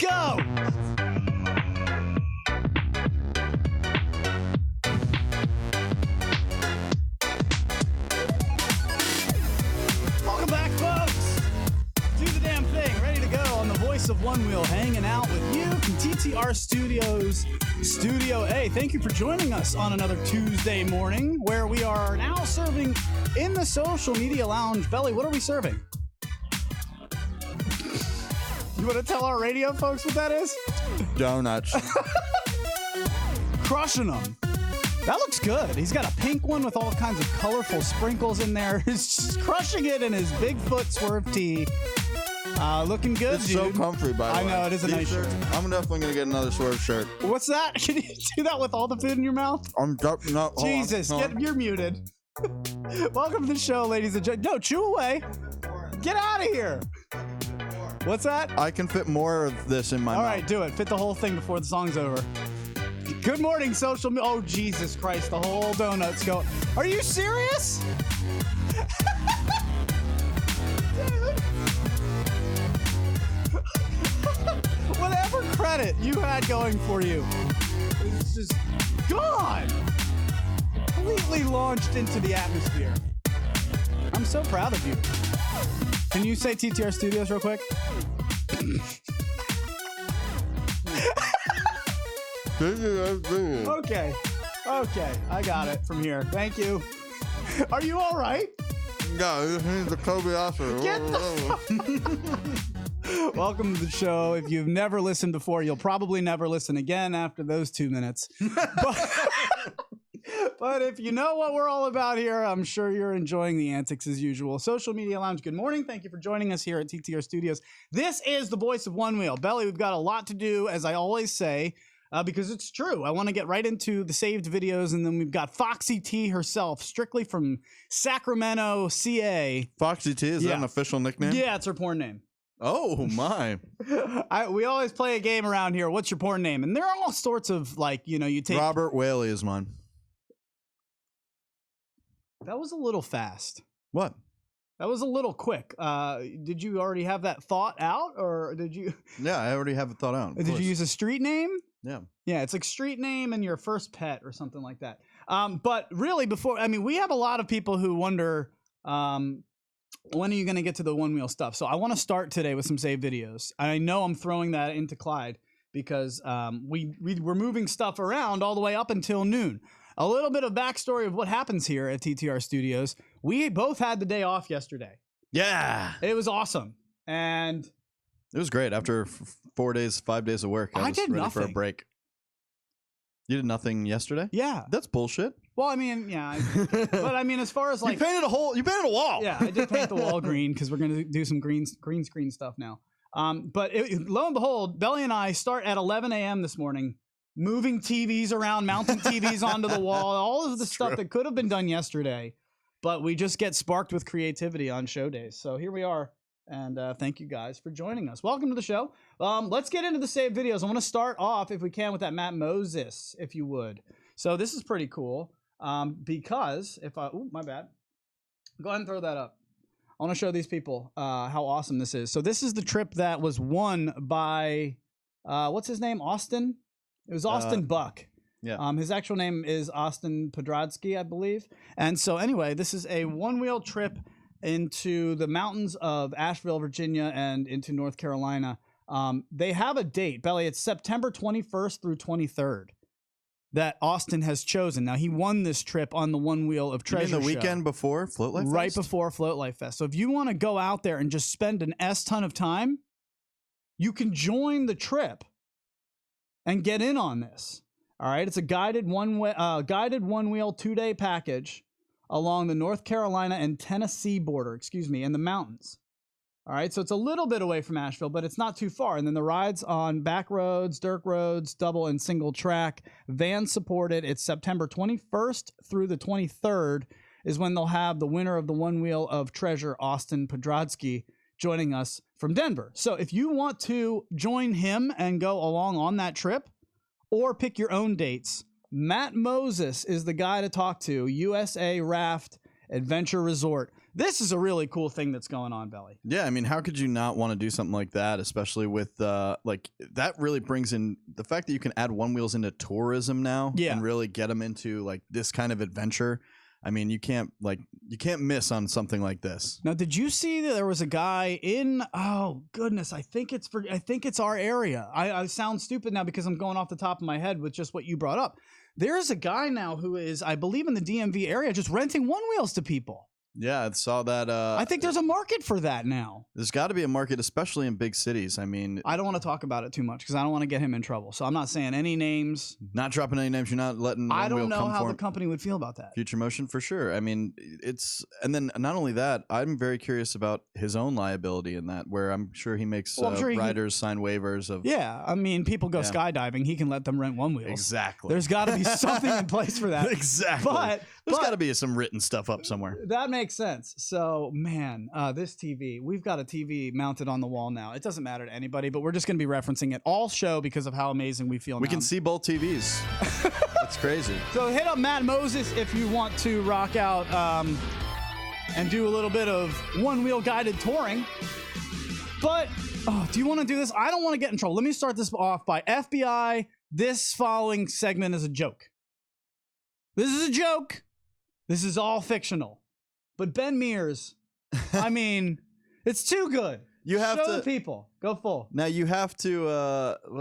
go. Welcome back, folks. Do the damn thing. Ready to go on the voice of Onewheel, hanging out with you from TTR Studios, Studio A. Thank you for joining us on another Tuesday morning where we are now serving in the social media lounge. Belly, what are we serving? You want to tell our radio folks what that is? Donuts. Crushing them. That looks good. He's got a pink one with all kinds of colorful sprinkles in there. He's just crushing it in his Bigfoot swerve tee. Looking good, It's dude. so comfy, by the way. I know, it is a nice shirt. I'm definitely going to get another swerve shirt. What's that? Can you do that with all the food in your mouth? I'm definitely not. Jesus, you're muted. Welcome to the show, ladies and gentlemen. No, chew away. Get out of here. What's that? I can fit more of this in my mouth. All right, do it. Fit the whole thing before the song's over. Good morning, social media. Oh, Jesus Christ, the whole donut's going. Are you serious? Whatever credit you had going for you, it's just gone. Completely launched into the atmosphere. I'm so proud of you. Can you say TTR Studios real quick? Okay, I got it from here. Thank you. Are you all right? Yeah, this needs the Kobe Oscar. Get Welcome to the show. If you've never listened before, you'll probably never listen again after those 2 minutes. But if you know what we're all about here, I'm sure you're enjoying the antics as usual. Social Media Lounge, good morning. Thank you for joining us here at TTR Studios. This is the voice of Onewheel. Belly, we've got a lot to do, as I always say, because it's true. I want to get right into the saved videos, and then we've got Foxy T herself, strictly from Sacramento, CA. Foxy T, is that an official nickname? Yeah, it's her porn name. Oh, my. We always play a game around here. What's your porn name? And there are all sorts of, like, you know, you take... Robert Whaley is mine. That was a little fast. What? That was a little quick. Did you already have that thought out, or did you? Yeah, I already have it thought out. Did you use a street name? Yeah. Yeah, it's like street name and your first pet or something like that. But really, we have a lot of people who wonder, when are you going to get to the Onewheel stuff? So I want to start today with some saved videos. I know I'm throwing that into Clyde because we're moving stuff around all the way up until noon. A little bit of backstory of what happens here at TTR Studios. We both had the day off yesterday. Yeah. It was awesome. And it was great. After 5 days of work, I was did ready nothing. for a break. You did nothing yesterday? Yeah. That's bullshit. Well, I mean, yeah. But I mean, as far as like... You painted a wall. Yeah, I did paint the wall green because we're going to do some green screen stuff now. But lo and behold, Belly and I start at 11 a.m. this morning, moving TVs around, mounting TVs onto the wall, all of the stuff that could have been done yesterday, but we just get sparked with creativity on show days. So here we are, and thank you guys for joining us. Welcome to the show. Let's get into the saved videos. I want to start off, if we can, with that Matt Moses, if you would. So this is pretty cool, because if I... Ooh, my bad. Go ahead and throw that up. I want to show these people how awesome this is. So this is the trip that was won by, what's his name, Austin? It was Austin Buck. Yeah. His actual name is Austin Podradsky, I believe. And so anyway, this is a one-wheel trip into the mountains of Asheville, Virginia, and into North Carolina. They have a date, Belly. It's September 21st through 23rd that Austin has chosen. Now, he won this trip on the Onewheel of Treasure You mean the Show. weekend before Float Life Fest? Right before Float Life Fest. So if you want to go out there and just spend an ton of time, you can join the trip and get in on this. All right, it's a guided one-wheel 2-day package along the North Carolina and Tennessee border, in the mountains. All right, so it's a little bit away from Asheville, but it's not too far. And then the rides on back roads, dirt roads, double and single track, van supported. It's September 21st through the 23rd is when they'll have the winner of the Onewheel of Treasure, Austin Podradsky, joining us from Denver. So if you want to join him and go along on that trip or pick your own dates, Matt Moses is the guy to talk to, USA Raft Adventure Resort. This is a really cool thing that's going on, Belly. Yeah, I mean, how could you not want to do something like that, especially with like that really brings in the fact that you can add Onewheels into tourism now and really get them into like this kind of adventure. I mean, you can't miss on something like this. Now, did you see that there was a guy in? Oh goodness, I think it's our area. I sound stupid now because I'm going off the top of my head with just what you brought up. There's a guy now who is, I believe, in the DMV area, just renting Onewheels to people. Yeah, I saw that. I think there's a market for that now. There's got to be a market, especially in big cities. I mean, I don't want to talk about it too much because I don't want to get him in trouble. So I'm not saying any names. Not dropping any names. You're not letting. I don't know how the company would feel about that. Future Motion for sure. I mean, and then not only that, I'm very curious about his own liability in that, where I'm sure he makes riders sign waivers of. Yeah, I mean, people go skydiving. He can let them rent Onewheels. Exactly. There's got to be something in place for that. Exactly. But there's got to be some written stuff up somewhere. That makes sense. So, man, this TV, we've got a TV mounted on the wall now. It doesn't matter to anybody, but we're just going to be referencing it all show because of how amazing we feel now. We can see both TVs. That's crazy. So hit up Matt Moses if you want to rock out and do a little bit of one-wheel guided touring. But, do you want to do this? I don't want to get in trouble. Let me start this off by FBI. This following segment is a joke. This is a joke. This is all fictional. But Ben Mears, I mean, it's too good. You have Show to the people. Go full. Now you have to.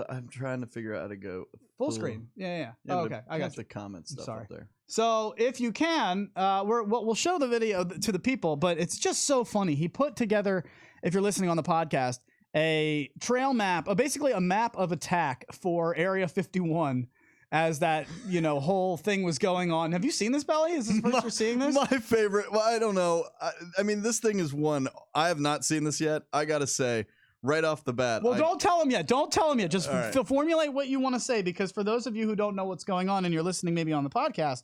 I'm trying to figure out how to go full screen. Yeah. Okay, I got the comment stuff up there. So if you can, we'll show the video to the people. But it's just so funny. He put together, if you're listening on the podcast, a trail map, basically a map of attack for Area 51. As that, whole thing was going on. Have you seen this, Belly? Is this first you're seeing this? My favorite. Well, I don't know. I mean, this thing is one. I have not seen this yet. I got to say, right off the bat. Well, don't tell him yet. Don't tell him yet. Just formulate what you want to say, because for those of you who don't know what's going on and you're listening maybe on the podcast,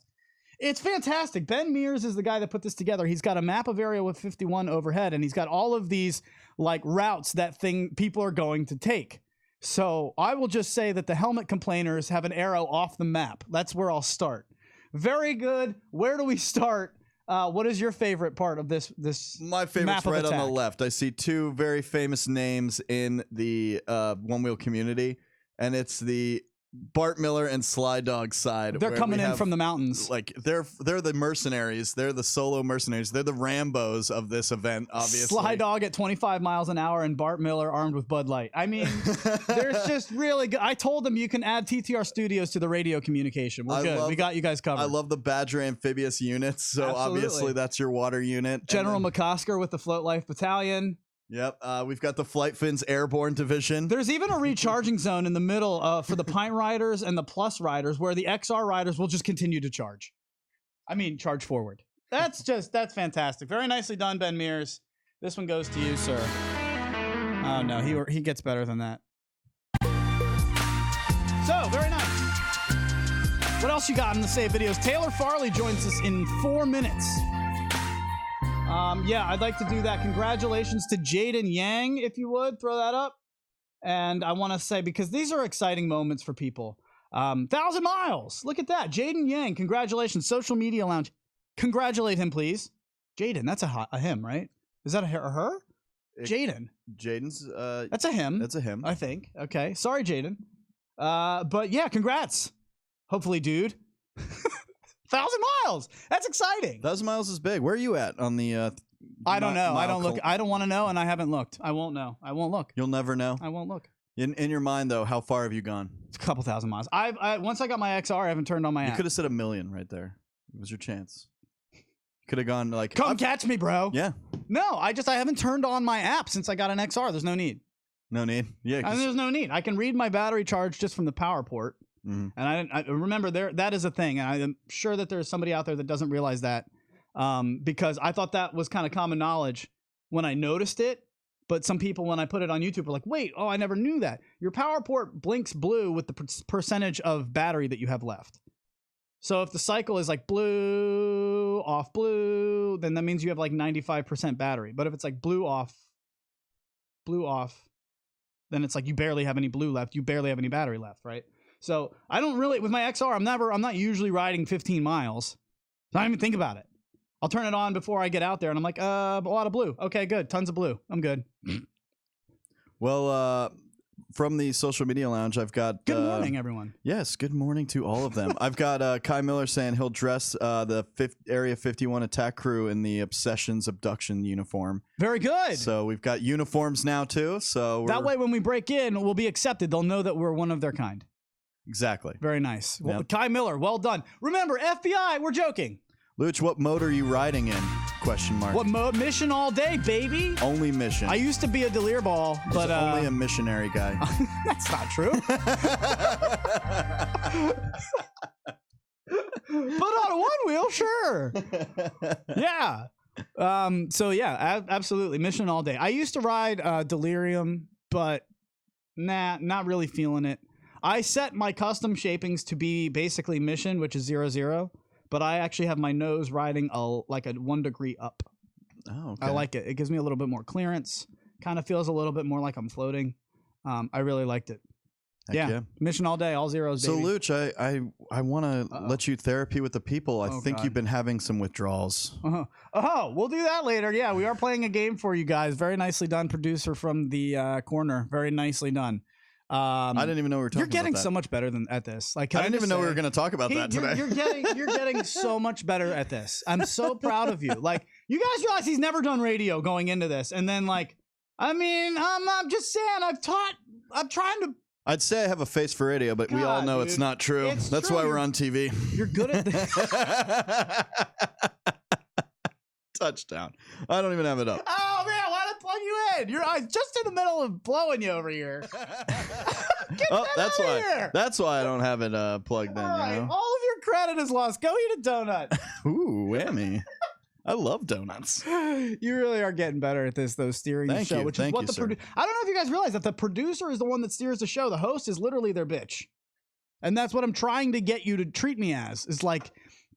it's fantastic. Ben Mears is the guy that put this together. He's got a map of Area 51 overhead, and he's got all of these like routes that people are going to take. So I will just say that the helmet complainers have an arrow off the map. That's where I'll start. Very good. Where do we start? What is your favorite part of this? My favorite's right on the left. I see two very famous names in the one-wheel community, and it's the Bart Miller and Sly Dog side. They're coming in from the mountains. Like they're the mercenaries. They're the solo mercenaries. They're the Rambos of this event, obviously. Sly Dog at 25 miles an hour and Bart Miller armed with Bud Light. I mean, there's just really good. I told them you can add TTR Studios to the radio communication. We're good. We got you guys covered. I love the Badger amphibious units. So obviously that's your water unit. General McCosker with the Float Life Battalion. Yep, we've got the Flight Fins Airborne Division. There's even a recharging zone in the middle for the Pint riders and the Plus riders, where the XR riders will just continue to charge. I mean, charge forward. That's fantastic. Very nicely done, Ben Mears. This one goes to you, sir. Oh no, he gets better than that. So very nice. What else you got in the save videos? Taylor Farley joins us in 4 minutes. Yeah, I'd like to do that. Congratulations to Jaden Yang, if you would, throw that up. And I want to say, because these are exciting moments for people. 1,000 miles. Look at that. Jaden Yang, congratulations. Social Media Lounge. Congratulate him, please. Jaden, that's a him, right? Is that a her? Jaden. Jaden's. That's a him. That's a him. I think. Okay. Sorry, Jaden. But yeah, congrats. Hopefully, dude. 1,000 miles. That's exciting. 1,000 miles is big. Where are you at on the? I don't know. I don't look. I don't want to know, and I haven't looked. I won't know. I won't look. You'll never know. I won't look. In your mind, though, how far have you gone? It's a couple thousand miles. Once I got my XR, I haven't turned on my app. You could have said 1 million right there. It was your chance. Could have gone like. Come catch me, bro. Yeah. No, I haven't turned on my app since I got an XR. There's no need. No need. Yeah. I mean, there's no need. I can read my battery charge just from the power port. Mm-hmm. And I remember that is a thing, and I'm sure that there's somebody out there that doesn't realize that, because I thought that was kind of common knowledge when I noticed it. But some people, when I put it on YouTube, were like, "Wait, I never knew that." Your power port blinks blue with the percentage of battery that you have left. So if the cycle is like blue off blue, then that means you have like 95% battery. But if it's like blue off, then it's like you barely have any blue left. You barely have any battery left, right? So I don't really, with my XR, I'm not usually riding 15 miles. So I don't even think about it. I'll turn it on before I get out there, and I'm like, a lot of blue. Okay, good. Tons of blue. I'm good. Well, from the social media lounge, I've got good morning, everyone. Yes, good morning to all of them. I've got Kai Miller saying he'll dress the Area 51 attack crew in the Obsessions abduction uniform. Very good. So we've got uniforms now too. So that way, when we break in, we'll be accepted. They'll know that we're one of their kind. Exactly. Very nice. Well, Kai Miller, well done. Remember, FBI, we're joking. Luch, what mode are you riding in? Question mark. What mode? Mission all day, baby. Only mission. I used to be a delir ball, but only a missionary guy. That's not true. But on a one wheel, sure. Yeah. So yeah, absolutely. Mission all day. I used to ride delirium, but nah, not really feeling it. I set my custom shapings to be basically mission, which is 0-0. But I actually have my nose riding like a 1 degree up. Oh, okay. I like it. It gives me a little bit more clearance. Kind of feels a little bit more like I'm floating. I really liked it. Yeah. Mission all day, all zeros, baby. So, Luch, I want to let you therapy with the people. I think you've been having some withdrawals. Oh, we'll do that later. Yeah, we are playing a game for you guys. Very nicely done, producer from the corner. Very nicely done. I didn't even know we were talking about that. You're getting so much better at this. Like, I didn't even know we were going to talk about that today. You're getting so much better at this. I'm so proud of you. Like, you guys realize he's never done radio going into this, and then like, I mean, I'm just saying, I'm trying to. I'd say I have a face for radio, but we all know it's not true. That's why we're on TV. You're good at this. Touchdown. I don't even have it up. Oh man, why did I plug you in? You're just in the middle of blowing you over here. That's why I don't have it plugged in. All right, you know? all of your credit is lost. Go eat a donut. Ooh, whammy. I love donuts. You really are getting better at this, though, steering the show. Which is what the producer. I don't know if you guys realize that the producer is the one that steers the show. The host is literally their bitch, and that's what I'm trying to get you to treat me as. Is like,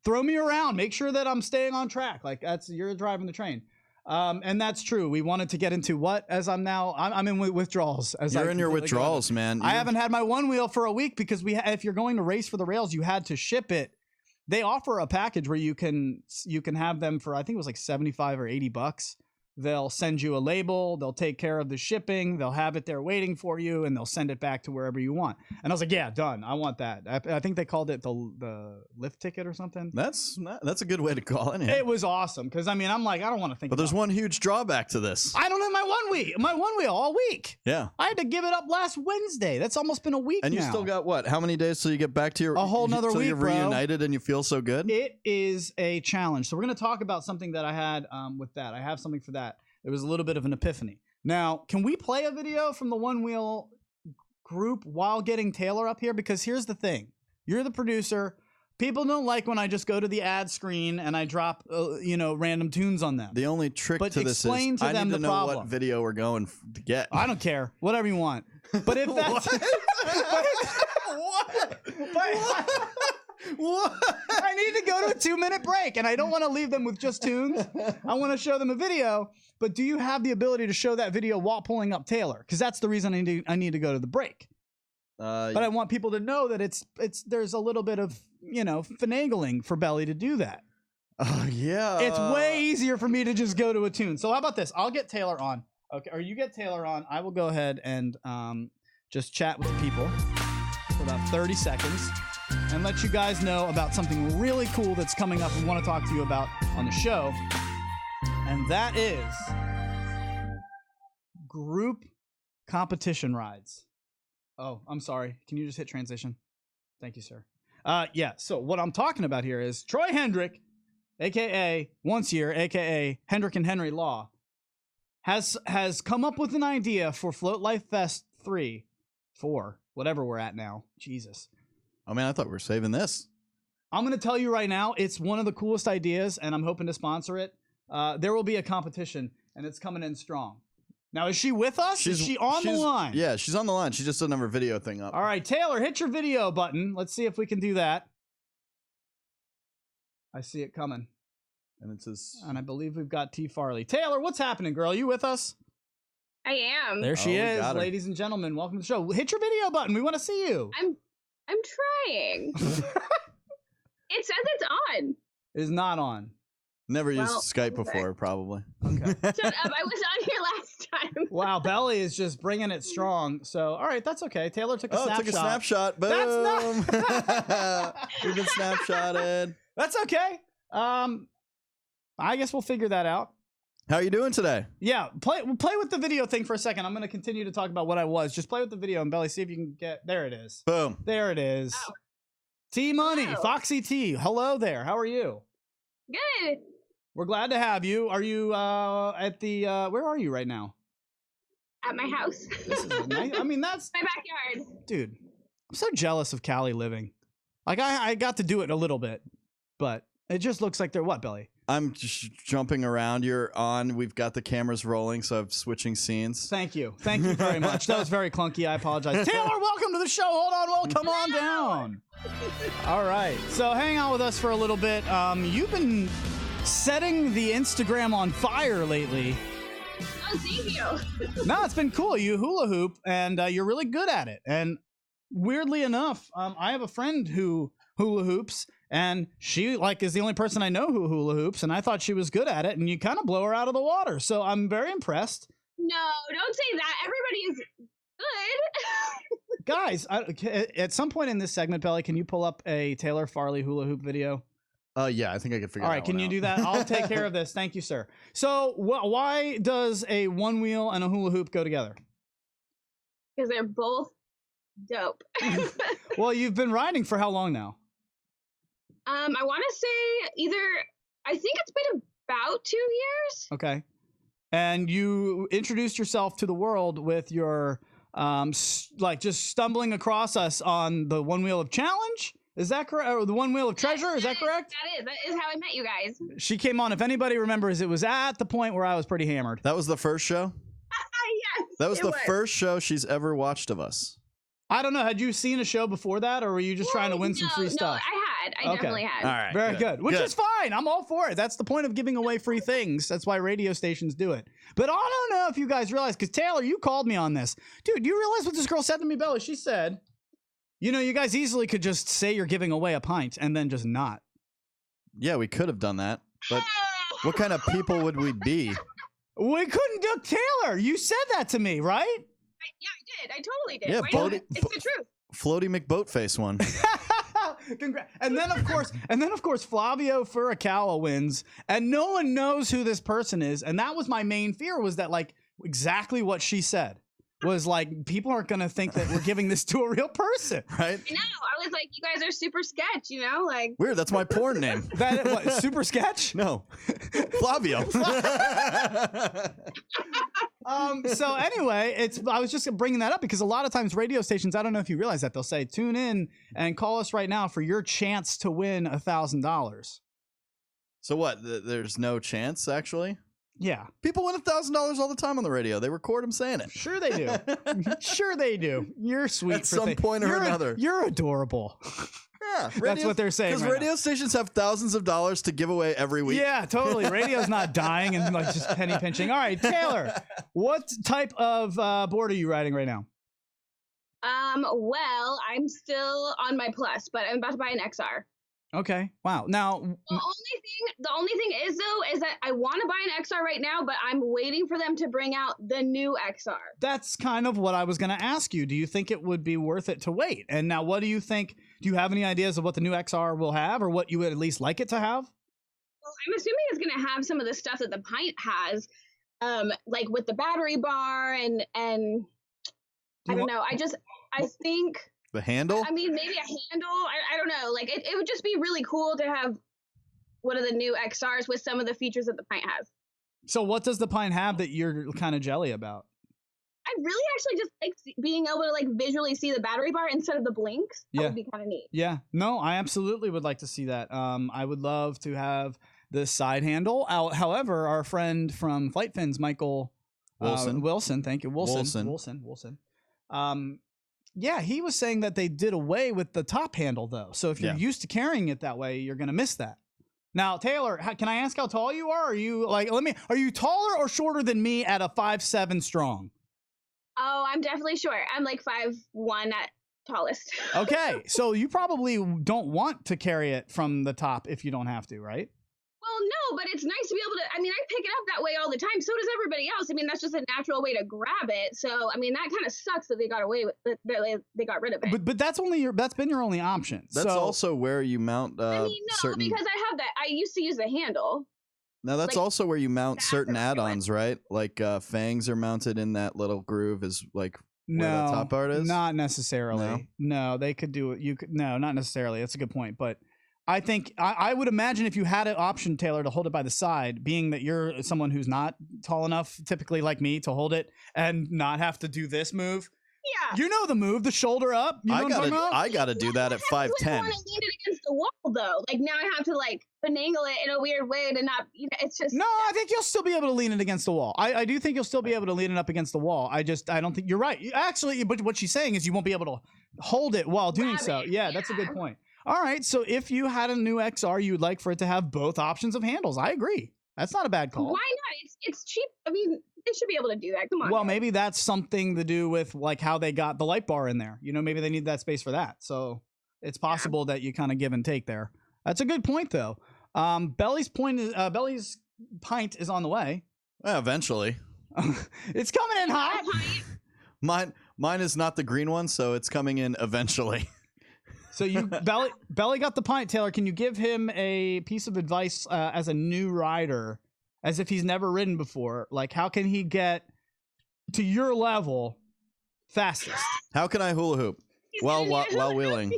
throw me around, make sure that I'm staying on track. Like you're driving the train. And that's true. We wanted to get into what as I'm in withdrawals. You're in your withdrawals, man. I haven't had my one wheel for a week because if you're going to race for the rails, you had to ship it. They offer a package where you can have them for, I think it was like $75 or $80. They'll send you a label. They'll take care of the shipping. They'll have it there waiting for you, and they'll send it back to wherever you want. And I was like, yeah, done. I want that. I think they called it the lift ticket or something. That's a good way to call it. Yeah. It was awesome because I mean, I'm like, I don't want to think. But there's one huge drawback to this. I don't have my one wheel all week. Yeah, I had to give it up last Wednesday. That's almost been a week. And now. you still got what? How many days till you get back to your a whole nother week? You're reunited and you feel so good. It is a challenge. So we're going to talk about something that I had with that. I have something for that. It was a little bit of an epiphany. Now, can we play a video from the One Wheel group while getting Taylor up here? Because here's the thing. You're the producer. People don't like when I just go to the ad screen and I drop, random tunes on them. The only trick to this is I need to know what video we're going to get. I don't care. Whatever you want. But if that's... What? I need to go to a 2-minute break, and I don't want to leave them with just tunes. I want to show them a video. But do you have the ability to show that video while pulling up Taylor? Because that's the reason I need to go to the break. But I want people to know that there's a little bit of finagling for Belly to do that. Yeah. It's way easier for me to just go to a tune. So how about this? I'll get Taylor on. Okay, or you get Taylor on. I will go ahead and just chat with the people for about 30 seconds. And let you guys know about something really cool that's coming up we want to talk to you about on the show. And that is group competition rides. Oh, I'm sorry. Can you just hit transition? Thank you, sir. Yeah, so what I'm talking about here is Troy Hendrick, a.k.a. Once Year, a.k.a. Hendrick and Henry Law, has come up with an idea for Float Life Fest 3, 4, whatever we're at now. Jesus. Oh, man, I thought we were saving this. I'm going to tell you right now, it's one of the coolest ideas, and I'm hoping to sponsor it. There will be a competition, and it's coming in strong. Now, is she with us? Is she on the line? Yeah, she's on the line. She just doesn't have her video thing up. All right, Taylor, hit your video button. Let's see if we can do that. I see it coming. And it says... And I believe we've got T. Farley. Taylor, what's happening, girl? You with us? I am. There she is, ladies and gentlemen. Welcome to the show. Hit your video button. We want to see you. I'm trying. It says it's on. It is not on. Never used Skype before, probably. Okay. Shut up! I was on here last time. Wow, Belly is just bringing it strong. So, all right, that's okay. Taylor took a snapshot. Took a snapshot. Boom. That's not. We've been snapshotted. That's okay. I guess we'll figure that out. How are you doing today? Yeah, play with the video thing for a second. I'm going to continue to talk about what I was. Just play with the video and Belly, see if you can get. There it is. Boom. There it is. Oh. T Money, Hello. Foxy T. Hello there. How are you? Good. We're glad to have you. Are you at the? Where are you right now? At my house. This is nice. I mean, that's my backyard. dude. I'm so jealous of Cali living. Like I got to do it a little bit, but it just looks like they're what, Belly? I'm just jumping around. You're on. We've got the cameras rolling, so I'm switching scenes. Thank you very much. That was very clunky. I apologize. Taylor, welcome to the show. Hold on, well, come on down. All right, so hang out with us for a little bit. You've been setting the Instagram on fire lately. Oh, thank you. No, it's been cool. You hula hoop, and you're really good at it. And weirdly enough, I have a friend who hula hoops, and she is the only person I know who hula hoops, and I thought she was good at it, and you kind of blow her out of the water. So I'm very impressed. No, don't say that. Everybody is good. Guys, at some point in this segment, Belly, can you pull up a Taylor Farley hula hoop video? Yeah, I think I can figure. All right, can you do that? I'll take care of this. Thank you, sir. So, why does a one wheel and a hula hoop go together? Because they're both dope. Well, you've been riding for how long now? I want to say I think it's been about 2 years. Okay. And you introduced yourself to the world with your, just stumbling across us on the One Wheel of Challenge. Is that correct? Or the One Wheel of Treasure? Is that correct? That is how I met you guys. She came on. If anybody remembers, it was at the point where I was pretty hammered. That was the first show? Yes. That was the first show she's ever watched of us. I don't know. Had you seen a show before that, or were you just trying to win some free stuff? I definitely had. All right. Very good. Which is fine. I'm all for it. That's the point of giving away free things. That's why radio stations do it. But I don't know if you guys realize, because Taylor, you called me on this. Dude, you realize what this girl said to me, Bella? She said, you guys easily could just say you're giving away a pint and then just not. Yeah, we could have done that. But what kind of people would we be? We couldn't do Taylor. You said that to me, right? I did. I totally did. Yeah, it's the truth. Floaty McBoatface one. Congrats. And then of course Flavio Furakawa wins, and no one knows who this person is. And that was my main fear, was that exactly what she said was people aren't gonna think that we're giving this to a real person, right? I know. I was like, you guys are super sketch, Weird. That's my porn name. That what? Super sketch? No, Flavio. So anyway, I was just bringing that up because a lot of times radio stations, I don't know if you realize that, they'll say, tune in and call us right now for your chance to win $1,000. So what? There's no chance, actually? Yeah. People win $1,000 all the time on the radio. They record them saying it. Sure they do. Sure they do. You're sweet. At some point or another. You're adorable. Yeah. That's what they're saying. Because radio stations have thousands of dollars to give away every week. Yeah, totally. Radio's not dying and just penny pinching. All right, Taylor, what type of board are you riding right now? Well, I'm still on my Plus, but I'm about to buy an XR. Okay. Wow. Now, the only thing is that I want to buy an XR right now, but I'm waiting for them to bring out the new XR. That's kind of what I was going to ask you. Do you think it would be worth it to wait? And now, what do you think? Do you have any ideas of what the new XR will have, or what you would at least like it to have? Well, I'm assuming it's going to have some of the stuff that the Pint has, like with the battery bar and I don't know. I think. The handle? I mean, maybe a handle. I don't know. It would just be really cool to have one of the new XRs with some of the features that the Pint has. So what does the Pint have that you're kind of jelly about? I really actually just like being able to visually see the battery bar instead of the blinks. That would be kind of neat. Yeah. No, I absolutely would like to see that. I would love to have the side handle out. However, our friend from Flight Fins, Michael Wilson, thank you. Wilson. Yeah, he was saying that they did away with the top handle, though. So if you're used to carrying it that way, you're going to miss that. Now, Taylor, can I ask how tall you are? Are you are you taller or shorter than me at a 5'7" strong? Oh, I'm definitely short. I'm 5'1" at tallest. Okay, so you probably don't want to carry it from the top if you don't have to, right? Well, no, but it's nice to be able to. I mean, I pick it up that way all the time. So does everybody else. I mean, that's just a natural way to grab it. So I mean, that kind of sucks that they got away with it. They got rid of it. But that's been your only option. That's also where you mount. I mean, no, certain... because I have that. I used to use the handle. Now that's also where you mount certain add-ons, right? Like fangs are mounted in that little groove, is like where that top part is. Not necessarily. No, they could do it. You could not necessarily. That's a good point, but. I think I would imagine if you had an option, Taylor, to hold it by the side, being that you're someone who's not tall enough, typically like me, to hold it and not have to do this move. Yeah. You know the move, the shoulder up. You know I gotta do that at 5'10". I want to lean it against the wall, though. Like, now I have to, like, finagle it in a weird way to not, it's just... No, I think you'll still be able to lean it against the wall. I do think you'll still be able to lean it up against the wall. I don't think... You're right. Actually, but what she's saying is you won't be able to hold it while doing so. Yeah, that's a good point. All right, so if you had a new XR, you would like for it to have both options of handles. I agree. That's not a bad call. Why not? It's cheap. I mean, they should be able to do that. Come on. Well, maybe that's something to do with like how they got the light bar in there. You know, maybe they need that space for that. So it's possible that you kind of give and take there. That's a good point, though. Belly's pint is on the way. Eventually. It's coming in hot. Mine is not the green one, so it's coming in eventually. So Belly got the pint. Taylor, can you give him a piece of advice as a new rider, as if he's never ridden before? Like, how can he get to your level fastest? How can I hula hoop while wheeling?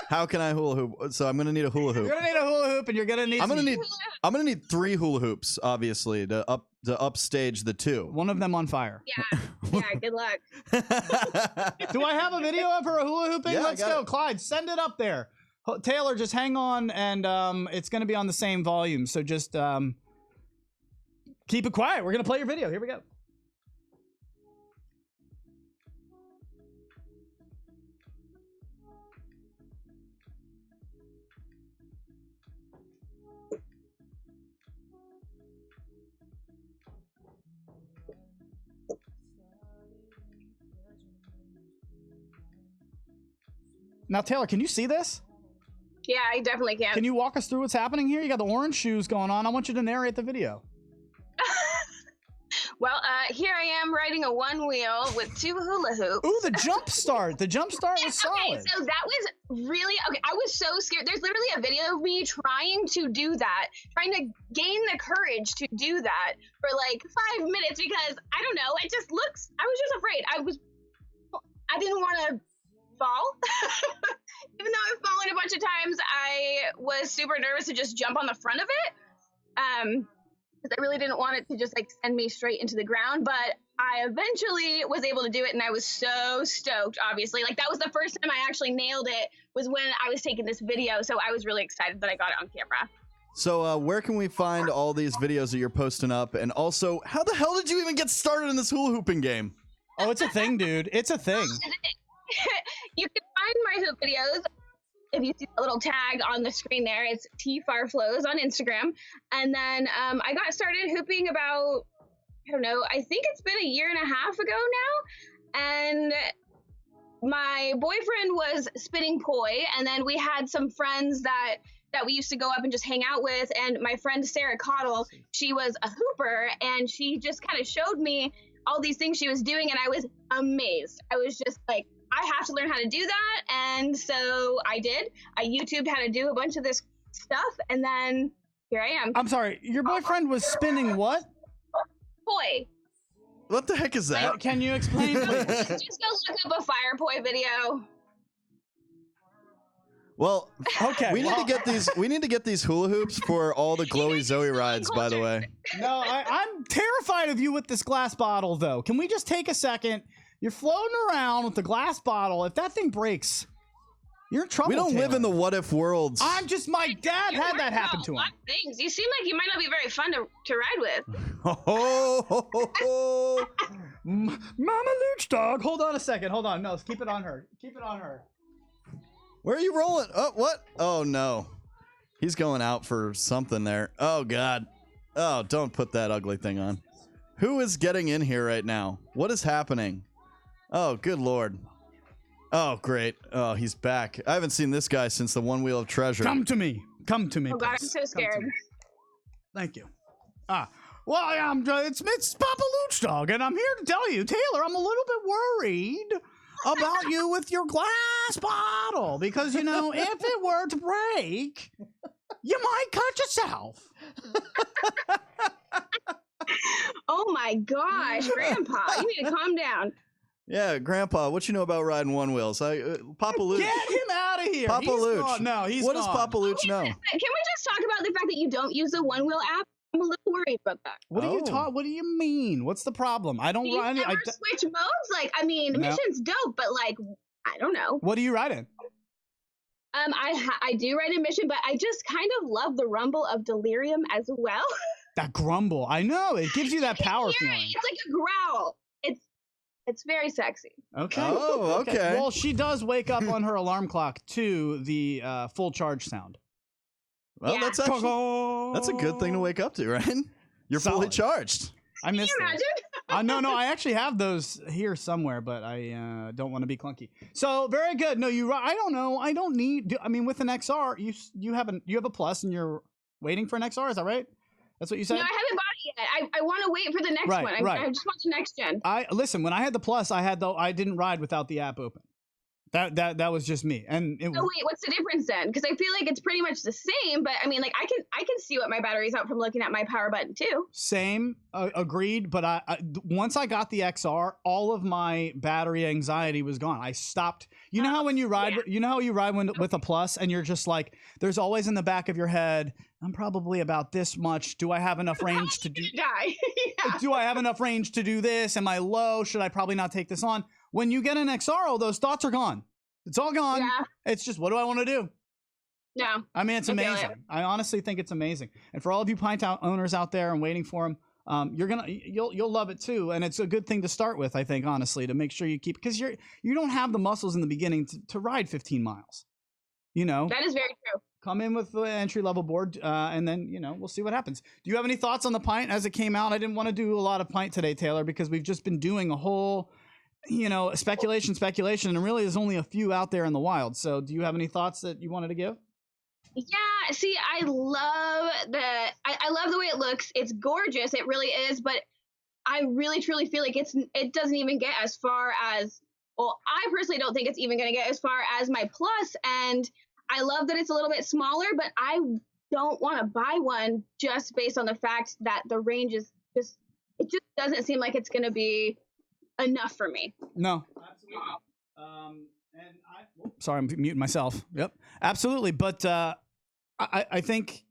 How can I hula hoop? So I'm gonna need a hula hoop. You're gonna need a hula hoop, and you're gonna need. I'm gonna need 3 hula hoops, obviously, to upstage the 2. One of them on fire. Yeah. Good luck. Do I have a video of her hula hooping? Yeah, Let's go, Clyde. Send it up there. Taylor, just hang on, and it's gonna be on the same volume. So just keep it quiet. We're gonna play your video. Here we go. Now, Taylor, can you see this? Yeah, I definitely can. Can you walk us through what's happening here? You got the orange shoes going on. I want you to narrate the video. Well, here I am riding a Onewheel with 2 hula hoops. Ooh, the jump start. The jump start was solid. Okay, so that was really, I was so scared. There's literally a video of me trying to do that, trying to gain the courage to do that for like 5 minutes because, I don't know, it just looks, I was just afraid. I didn't want to fall. Even though I've fallen a bunch of times, I was super nervous to just jump on the front of it. Because I really didn't want it to just like send me straight into the ground, but I eventually was able to do it, and I was so stoked, obviously. Like, that was the first time I actually nailed it, was when I was taking this video, so I was really excited that I got it on camera. So where can we find all these videos that you're posting up? And also, how the hell did you even get started in this hula hooping game? Oh, it's a thing, dude. It's a thing. You can find my hoop videos. If you see the little tag on the screen there, it's tfarflows on Instagram. And then I got started hooping about, I don't know, I think it's been a year and a half ago now. And my boyfriend was spinning poi, and then we had some friends that we used to go up and just hang out with. And my friend Sarah Cottle, she was a hooper, and she just kind of showed me all these things she was doing, and I was amazed. I was just like, I have to learn how to do that. And so I did. I YouTubed how to do a bunch of this stuff, and then here I am. I'm sorry, your boyfriend was spinning what? Poi. What the heck is that? Can you explain, please? Just go look up a fire poi video. Well, okay. We need to get these hula hoops for all the glowy Zoe rides, by the way. No, I'm terrified of you with this glass bottle, though. Can we just take a second? You're floating around with the glass bottle. If that thing breaks, you're in trouble. We don't Taylor. live in the what if worlds. My dad had that happen to him. Things. You seem like you might not be very fun to ride with. Mama Luch dog. Hold on a second. Hold on. No, keep it on her. Keep it on her. Where are you rolling? Oh, what? Oh, no. He's going out for something there. Oh, God. Oh, don't put that ugly thing on. Who is getting in here right now? What is happening? Oh, good Lord. Oh, great. Oh, he's back. I haven't seen this guy since the Onewheel of Treasure. Come to me. Come to me. Oh, God, I'm so scared. Thank you. Well, it's Papa Luch Dog, and I'm here to tell you, Taylor, I'm a little bit worried about you with your glass bottle because, you know, if it were to break, you might cut yourself. Oh my gosh, Grandpa, you need to calm down. Yeah, Grandpa, what you know about riding one wheels? Papa Luch. Get him out of here. Papa Luch. Gone. No, he's What gone. does Papa Luch know? Can we just talk about the fact that you don't use the Onewheel app? I'm a little worried about that. What do you talk? What do you mean? What's the problem? I don't ride. You never switch modes? Like, I mean, mission's dope, but like, I don't know. What do you ride in? I do ride a mission, but I just kind of love the rumble of delirium as well. That grumble, I know, it gives you that power feeling. It's like a growl. It's very sexy. Okay. Oh, okay. Well, she does wake up on her alarm clock to the full charge sound. Well, that's a good thing to wake up to, right? You're fully charged. I missed it. Can you imagine? No, I actually have those here somewhere, but I don't want to be clunky. So very good. No, I don't know. I don't need. I mean, with an XR, you have a Plus, and you're waiting for an XR. Is that right? That's what you said. No, I haven't bought it yet. I want to wait for the next one. I just want the next gen. Listen. When I had the Plus, I didn't ride without the app open. That was just me. And wait, what's the difference then? Because I feel like it's pretty much the same, but I mean, like I can see what my battery's out from looking at my power button too. Same, agreed. But I once I got the XR, all of my battery anxiety was gone. I stopped. You know how when you ride, you know how you ride with a Plus, and you're just like, there's always in the back of your head, I'm probably about this much. Do I have enough range to do? Die. Yeah. Do I have enough range to do this? Am I low? Should I probably not take this on? When you get an XR, all those thoughts are gone. It's all gone. Yeah. It's just, what do I want to do? No. I mean, it's amazing. I honestly think it's amazing. And for all of you Pint owners out there and waiting for them, you'll love it too. And it's a good thing to start with, I think, honestly, to make sure you keep, because you don't have the muscles in the beginning to ride 15 miles. You know? That is very true. Come in with the entry-level board, and then, we'll see what happens. Do you have any thoughts on the Pint as it came out? I didn't want to do a lot of Pint today, Taylor, because we've just been doing a whole, speculation, and really there's only a few out there in the wild. So do you have any thoughts that you wanted to give? Yeah, see, I love the way it looks. It's gorgeous. It really is. But I really, truly feel like it doesn't even get as far as, well, I personally don't think it's even going to get as far as my Plus. And I love that it's a little bit smaller, but I don't want to buy one just based on the fact that the range is it just doesn't seem like it's going to be enough for me. No, absolutely. Sorry, I'm muting myself. Yep, absolutely. But I think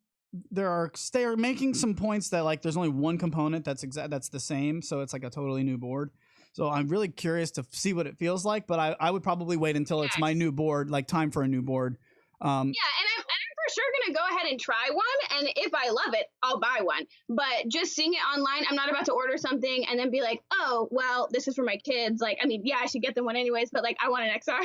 they're making some points that, like, there's only one component that's the same, so it's like a totally new board. So I'm really curious to see what it feels like, but I would probably wait until it's my new board, like time for a new board. Yeah, and I'm for sure going to go ahead and try one, and if I love it, I'll buy one. But just seeing it online, I'm not about to order something and then be like, oh, well, this is for my kids. Like, I mean, yeah, I should get them one anyways, but like, I want an XR,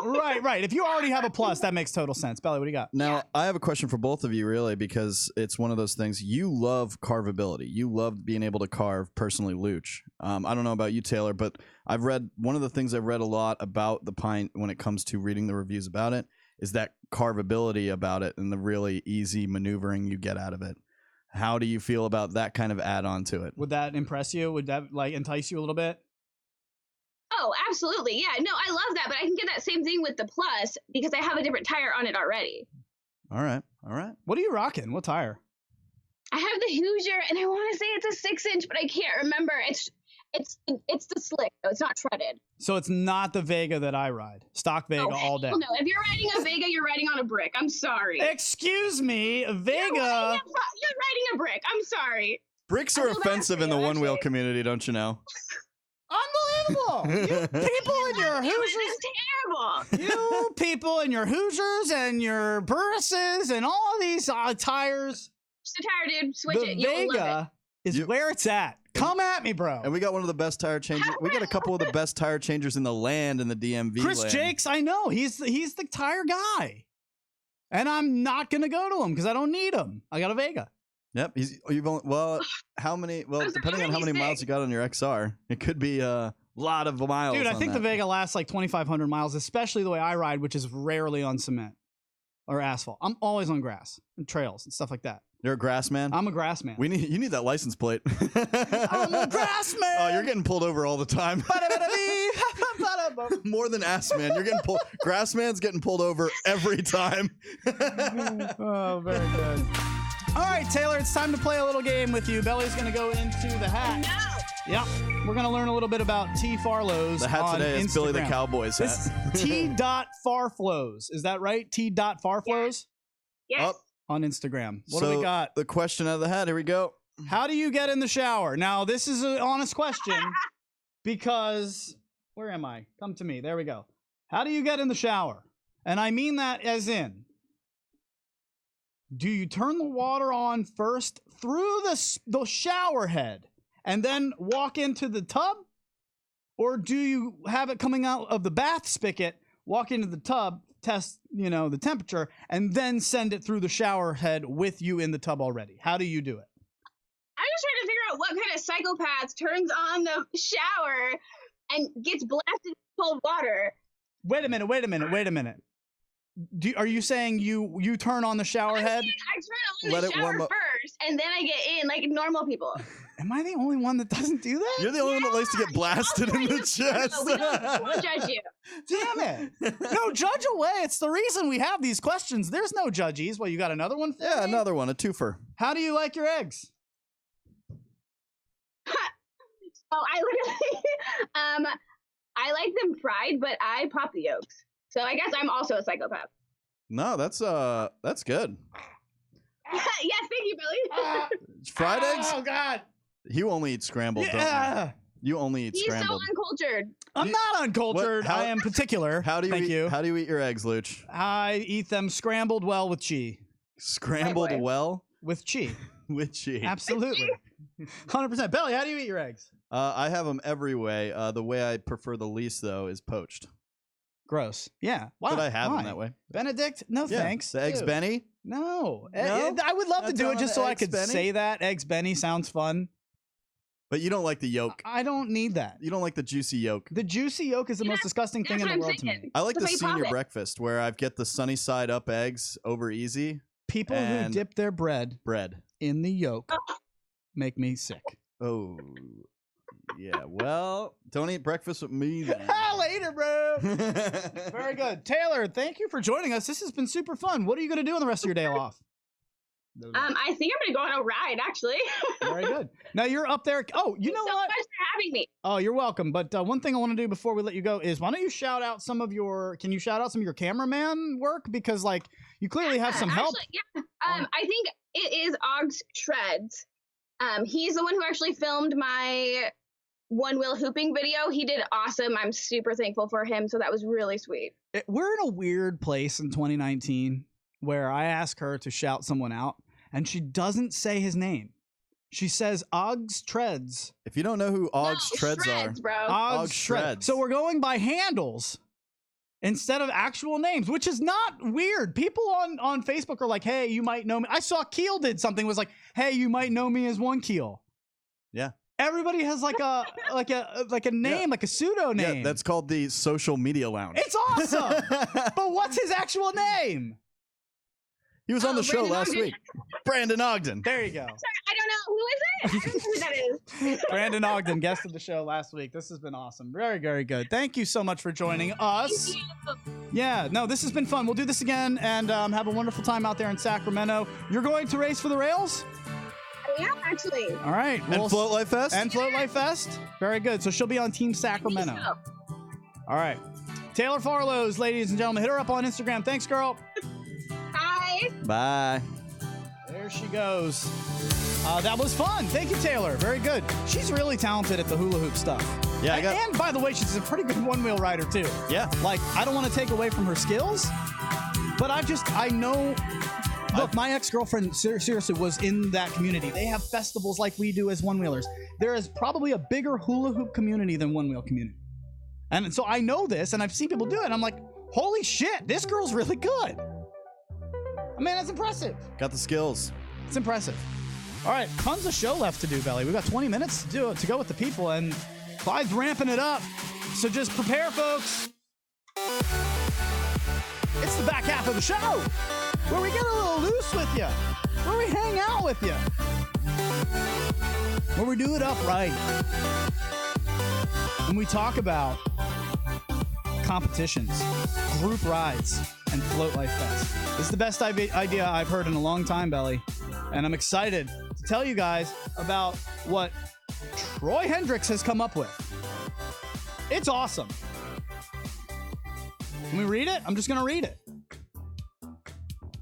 so. Right. If you already have a Plus, that makes total sense. Belly, what do you got? Now, I have a question for both of you, really, because it's one of those things. You love carvability. You love being able to carve personally Luch. I don't know about you, Taylor, but one of the things I've read a lot about the Pint when it comes to reading the reviews about it is that carvability about it and the really easy maneuvering you get out of it. How do you feel about that kind of add-on to it? Would that impress you? Would that entice you a little bit? Oh, absolutely. Yeah, no, I love that, but I can get that same thing with the Plus because I have a different tire on it already. All right. What are you rocking? What tire? I have the Hoosier, and I want to say it's a 6-inch, but I can't remember. It's the slick, though. It's not treaded. So it's not the Vega that I ride. Stock Vega all day. No, if you're riding a Vega, you're riding on a brick. I'm sorry. Excuse me, Vega. You're riding a brick. I'm sorry. Bricks are offensive in the one-wheel community, don't you know? Unbelievable. You people in your Hoosiers. It's terrible. You people in your Hoosiers and your Buruses and all these tires. Just a tire, dude. Switch it. The Vega is where it's at. Come at me, bro. And we got one of the best tire changers. We got a couple of the best tire changers in the land in the DMV. Chris land. Jakes, I know. He's the tire guy. And I'm not going to go to him because I don't need him. I got a Vega. Yep. How many? Well, depending on how many miles you got on your XR, it could be a lot of miles. Dude, I think the Vega lasts like 2,500 miles, especially the way I ride, which is rarely on cement or asphalt. I'm always on grass and trails and stuff like that. You're a grass man? I'm a grass man. You need that license plate. I'm a grass man. Oh, you're getting pulled over all the time. More than ass man. You're getting pulled. Grass man's getting pulled over every time. Oh, very good. All right, Taylor, it's time to play a little game with you. Belly's going to go into the hat. No. Yep. We're going to learn a little bit about T. Farlow's The hat on today is Instagram. Billy the Cowboy's hat. This is T. Farflows. Is that right? T. Farflows? Yes. Up. On Instagram. What do we got? The question out of the hat. Here we go. How do you get in the shower? Now, this is an honest question because where am I? Come to me. There we go. How do you get in the shower? And I mean that as in, do you turn the water on first through the shower head and then walk into the tub? Or do you have it coming out of the bath spigot, walk into the tub, test, the temperature, and then send it through the shower head with you in the tub already? How do you do it? I'm just trying to figure out what kind of psychopath turns on the shower and gets blasted with cold water. Wait a minute. Are you saying you turn on the shower head? I turn on the shower first, and then I get in like normal people. Am I the only one that doesn't do that? You're the only one that likes to get blasted in the chest. We won't judge you. Damn it. No, judge away. It's the reason we have these questions. There's no judges. Well, you got another one for me? Another one, a twofer. How do you like your eggs? I literally, I like them fried, but I pop the yolks. So I guess I'm also a psychopath. No, that's good. Yes, thank you, Billy. Fried eggs? Oh, God. You only eat scrambled, don't you? You only eat scrambled. He's so uncultured. I'm not uncultured. I am particular. How do you eat your eggs, Luch? I eat them scrambled well with cheese. Scrambled well? With cheese. With cheese. Absolutely. 100%. Belly, how do you eat your eggs? I have them every way. The way I prefer the least, though, is poached. Gross. Yeah. Why? But I have them that way. Benedict? No, thanks. The Eggs Benny? No. No? I would love to do it just so I could Benny? say that. Eggs Benny sounds fun. But you don't like the yolk. I don't need that. You don't like the juicy yolk. The juicy yolk is the most disgusting thing in the world to me. I like the senior breakfast where I get the sunny side up eggs over easy. People who dip their bread in the yolk make me sick. Oh, yeah. Well, don't eat breakfast with me then. Later, bro. Very good. Taylor, thank you for joining us. This has been super fun. What are you going to do on the rest of your day off? I think I'm going to go on a ride, actually. Very good. Now you're up there. Oh, you know what? Thanks so much for having me. Oh, you're welcome. But one thing I want to do before we let you go is why don't you shout out some of your cameraman work? Because you clearly have some help. Actually, I think it is Og's Shreds. He's the one who actually filmed my Onewheel hooping video. He did awesome. I'm super thankful for him. So that was really sweet. We're in a weird place in 2019 where I ask her to shout someone out and she doesn't say his name. She says Og's Treads. If you don't know who Og's Treads Shreds, are, bro. Og's Shreds. So we're going by handles instead of actual names, which is not weird. People on Facebook are like, hey, you might know me. I saw Keel did something, was like, hey, you might know me as One Keel. Yeah. Everybody has like a name, like a pseudo name. Yeah, that's called the social media lounge. It's awesome. But what's his actual name? He was on the show last week. Brandon Ogden. There you go. Sorry, I don't know. Who is it? I don't know who that is. Brandon Ogden, guest of the show last week. This has been awesome. Very, very good. Thank you so much for joining us. Thank you. Yeah, no, this has been fun. We'll do this again and have a wonderful time out there in Sacramento. You're going to race for the rails? Yeah, actually. All right. And Float Life Fest? And Float Life Fest. Very good. So she'll be on Team Sacramento. All right. Taylor Farlow's, ladies and gentlemen. Hit her up on Instagram. Thanks, girl. Bye. Bye. There she goes. That was fun. Thank you, Taylor. Very good. She's really talented at the hula hoop stuff. Yeah, and by the way, she's a pretty good one-wheel rider, too. Yeah. I don't want to take away from her skills, but I know... Look, my ex-girlfriend seriously was in that community. They have festivals like we do as one-wheelers. There is probably a bigger hula hoop community than one-wheel community. And so I know this, and I've seen people do it, and I'm like, holy shit, this girl's really good. I mean, that's impressive. Got the skills. It's impressive. All right, tons of show left to do, Belly. We've got 20 minutes to go with the people, and Clyde's ramping it up. So just prepare, folks. It's the back half of the show. where we get a little loose with you, where we hang out with you, where we do it upright, when we talk about competitions, group rides, and Float Life Fest. This is the best idea I've heard in a long time, Belly, and I'm excited to tell you guys about what Troy Hendricks has come up with. It's awesome. Can we read it? I'm just going to read it.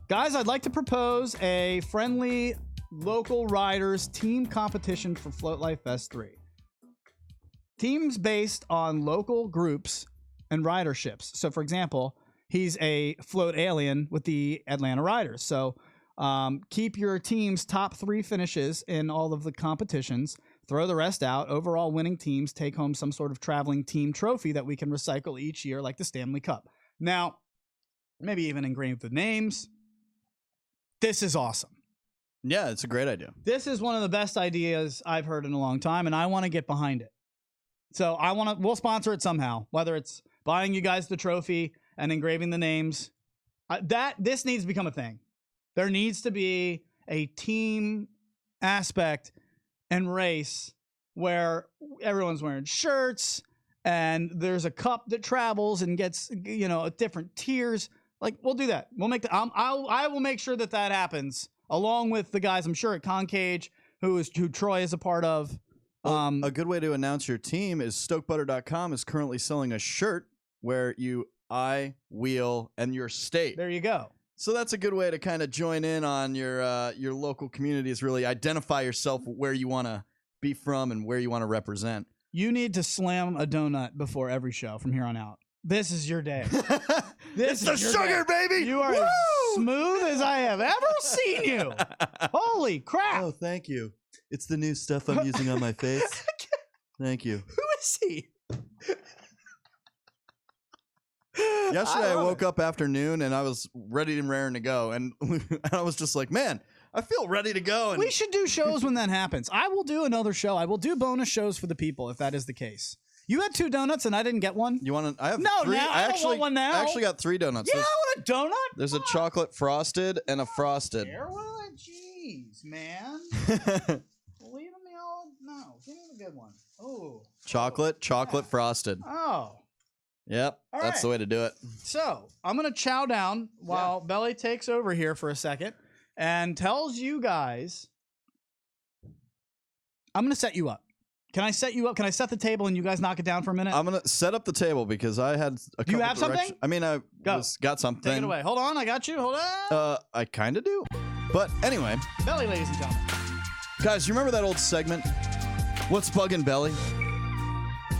Guys, I'd like to propose a friendly local riders team competition for Float Life Fest 3. Teams based on local groups and riderships. So, for example, he's a float alien with the Atlanta Riders. So, keep your team's top 3 finishes in all of the competitions. Throw the rest out. Overall winning teams take home some sort of traveling team trophy that we can recycle each year, like the Stanley Cup. Now, maybe even engrave the names. This is awesome. Yeah, it's a great idea. This is one of the best ideas I've heard in a long time, and I want to get behind it. So we'll sponsor it somehow, whether it's buying you guys the trophy and engraving the names. This needs to become a thing. There needs to be a team aspect and race where everyone's wearing shirts and there's a cup that travels and gets, different tiers. Like, we'll do that. We'll make that. I will make sure that happens, along with the guys, I'm sure, at Concage, who Troy is a part of. A good way to announce your team is stokebutter.com is currently selling a shirt where you wheel and your state. There you go. So that's a good way to kind of join in on your local communities, really identify yourself where you want to be from and where you want to represent. You need to slam a donut before every show from here on out. This is your day. It's the sugar, baby! You are as smooth as I have ever seen you. Holy crap. Oh, thank you. It's the new stuff I'm using on my face. Thank you. Who is he? Yesterday, I woke up after noon and I was ready and raring to go. And I was just like, man, I feel ready to go. And we should do shows when that happens. I will do another show. I will do bonus shows for the people if that is the case. You had 2 donuts and I didn't get one. You want to? I have no. 3. Now I don't want one now. I actually got 3 donuts. Yeah, I want a donut. There's a chocolate frosted and a frosted. Jeez, man. Leave me all. No, give me the good one. Oh, chocolate frosted. Oh. Yep, all that's the way to do it. So I'm going to chow down while Belly takes over here for a second and tells you guys. I'm going to set you up. Can I set you up? Can I set the table and you guys knock it down for a minute? I'm going to set up the table because I had a couple. You have something? I mean, I got something. Take it away. Hold on, I got you. Hold on. I kind of do. But anyway. Belly, ladies and gentlemen. Guys, you remember that old segment? What's bugging Belly?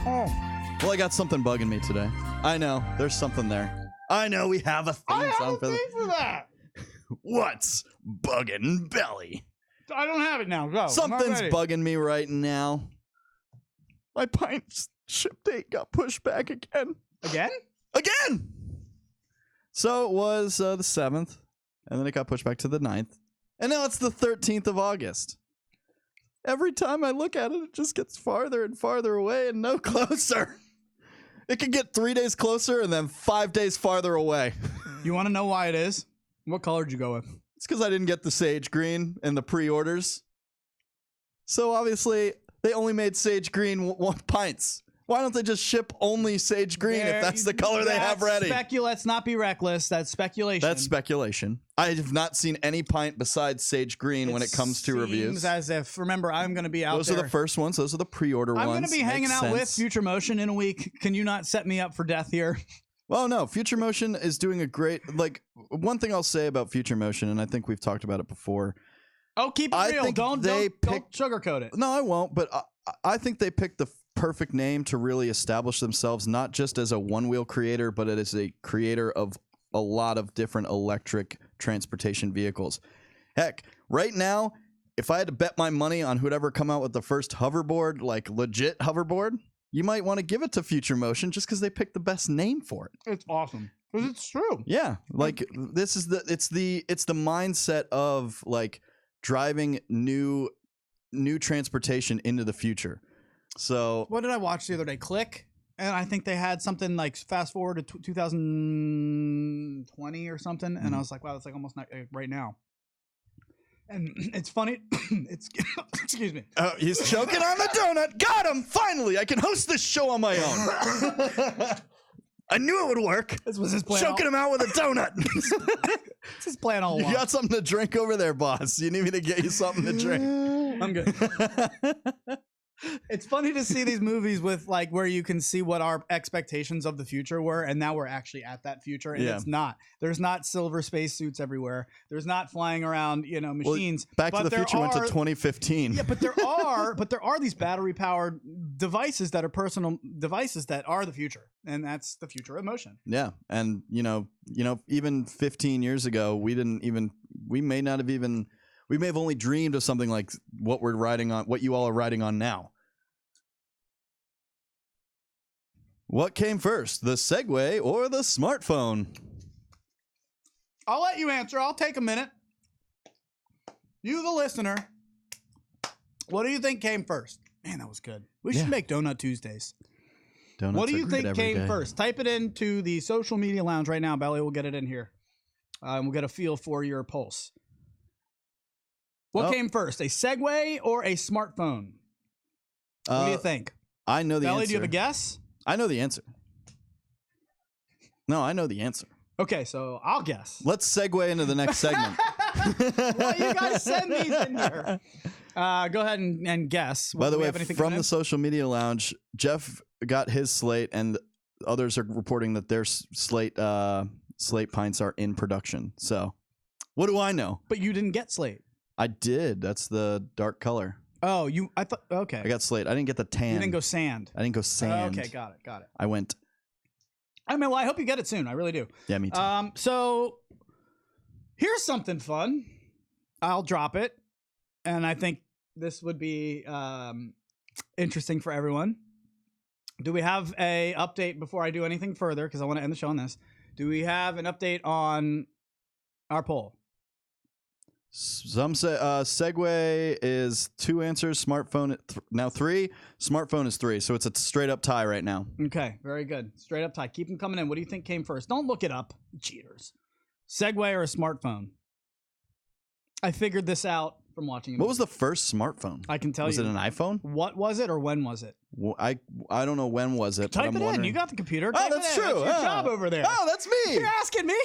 Oh. Well, I got something bugging me today. I know. There's something there. I know we have a theme song for that. What's bugging Belly? I don't have it now. Go. Something's bugging me right now. My Pint ship date got pushed back again. Again? Again! So it was the 7th, and then it got pushed back to the 9th. And now it's the 13th of August. Every time I look at it, it just gets farther and farther away and no closer. It can get 3 days closer and then 5 days farther away. You want to know why it is? What color did you go with? It's because I didn't get the sage green in the pre-orders. So obviously, they only made sage green pints. Why don't they just ship only sage green if that's the color they have ready? Let's not be reckless. That's speculation. That's speculation. I have not seen any pint besides sage green when it comes to reviews. Seems as if, remember, I'm going to be out Those there. are the first ones. Those are the pre-order ones. I'm going to be hanging out with Future Motion in a week. Can you not set me up for death here? Well, no. Future Motion is doing a great... one thing I'll say about Future Motion, and I think we've talked about it before. Oh, keep it real. Don't sugarcoat it. No, I won't. But I think they picked the perfect name to really establish themselves, not just as a one-wheel creator, but as a creator of a lot of different electric transportation vehicles. Heck, right now, if I had to bet my money on who'd ever come out with the first hoverboard, like legit hoverboard, you might want to give it to Future Motion just because they picked the best name for it. It's awesome. Because it's true. Yeah. This is it's the mindset of driving new transportation into the future. So what did I watch the other day? Click? and I think they had something like fast forward to 2020 or something, and I was like, wow, that's like almost not right now. And it's funny. It's excuse me. Oh, he's choking on the donut. Got him! Finally, I can host this show on my own. I knew it would work. This was his plan. Choking him out with a donut. It's his plan all along. You got something to drink over there, boss? You need me to get you something to drink? I'm good. It's funny to see these movies with like where you can see what our expectations of the future were, and now we're actually at that future, and it's not. There's not silver spacesuits everywhere. There's not flying around, machines. Well, Back to the Future went to 2015. Yeah, but there are these battery powered devices that are personal devices that are the future, and that's the future of motion. Yeah, and even 15 years ago, we may have only dreamed of something like what we're riding on, what you all are riding on now. What came first, the Segway or the smartphone? I'll let you answer. I'll take a minute. You, the listener, what do you think came first? Man, that was good. We should make Donut Tuesdays. Donuts what do you think came day. first? Type it into the social media lounge right now. Belly will get it in here. We'll get a feel for your pulse. What came first, a Segway or a smartphone? What do you think? I know the answer. Belly, do you have a guess? I know the answer. No, I know the answer. Okay, so I'll guess. Let's segue into the next segment. Well, you guys send these in here. Go ahead and guess. By the way, from the social media lounge, Jeff got his slate, and others are reporting that their slate pints are in production. So, what do I know? But you didn't get slate. I did. That's the dark color. Oh, I thought, okay. I got slate. I didn't get the tan. You didn't go sand. I didn't go sand. Okay, got it. I went. I mean, well, I hope you get it soon. I really do. Yeah, me too. So here's something fun. I'll drop it, and I think this would be interesting for everyone. Do we have a update before I do anything further? Because I want to end the show on this. Do we have an update on our poll? Some say Segway is 2 answers. Smartphone now 3. Smartphone is 3. So it's a straight up tie right now. Okay, very good. Straight up tie. Keep them coming in. What do you think came first? Don't look it up, cheaters. Segway or a smartphone? I figured this out from watching. What was the first smartphone? I can tell you. Was it an iPhone? What was it, or when was it? Well, I don't know when was it. Type but I'm it wondering. in. You got the computer. Oh, Type that's it in. true. That's your job over there. Oh, that's me. You're asking me?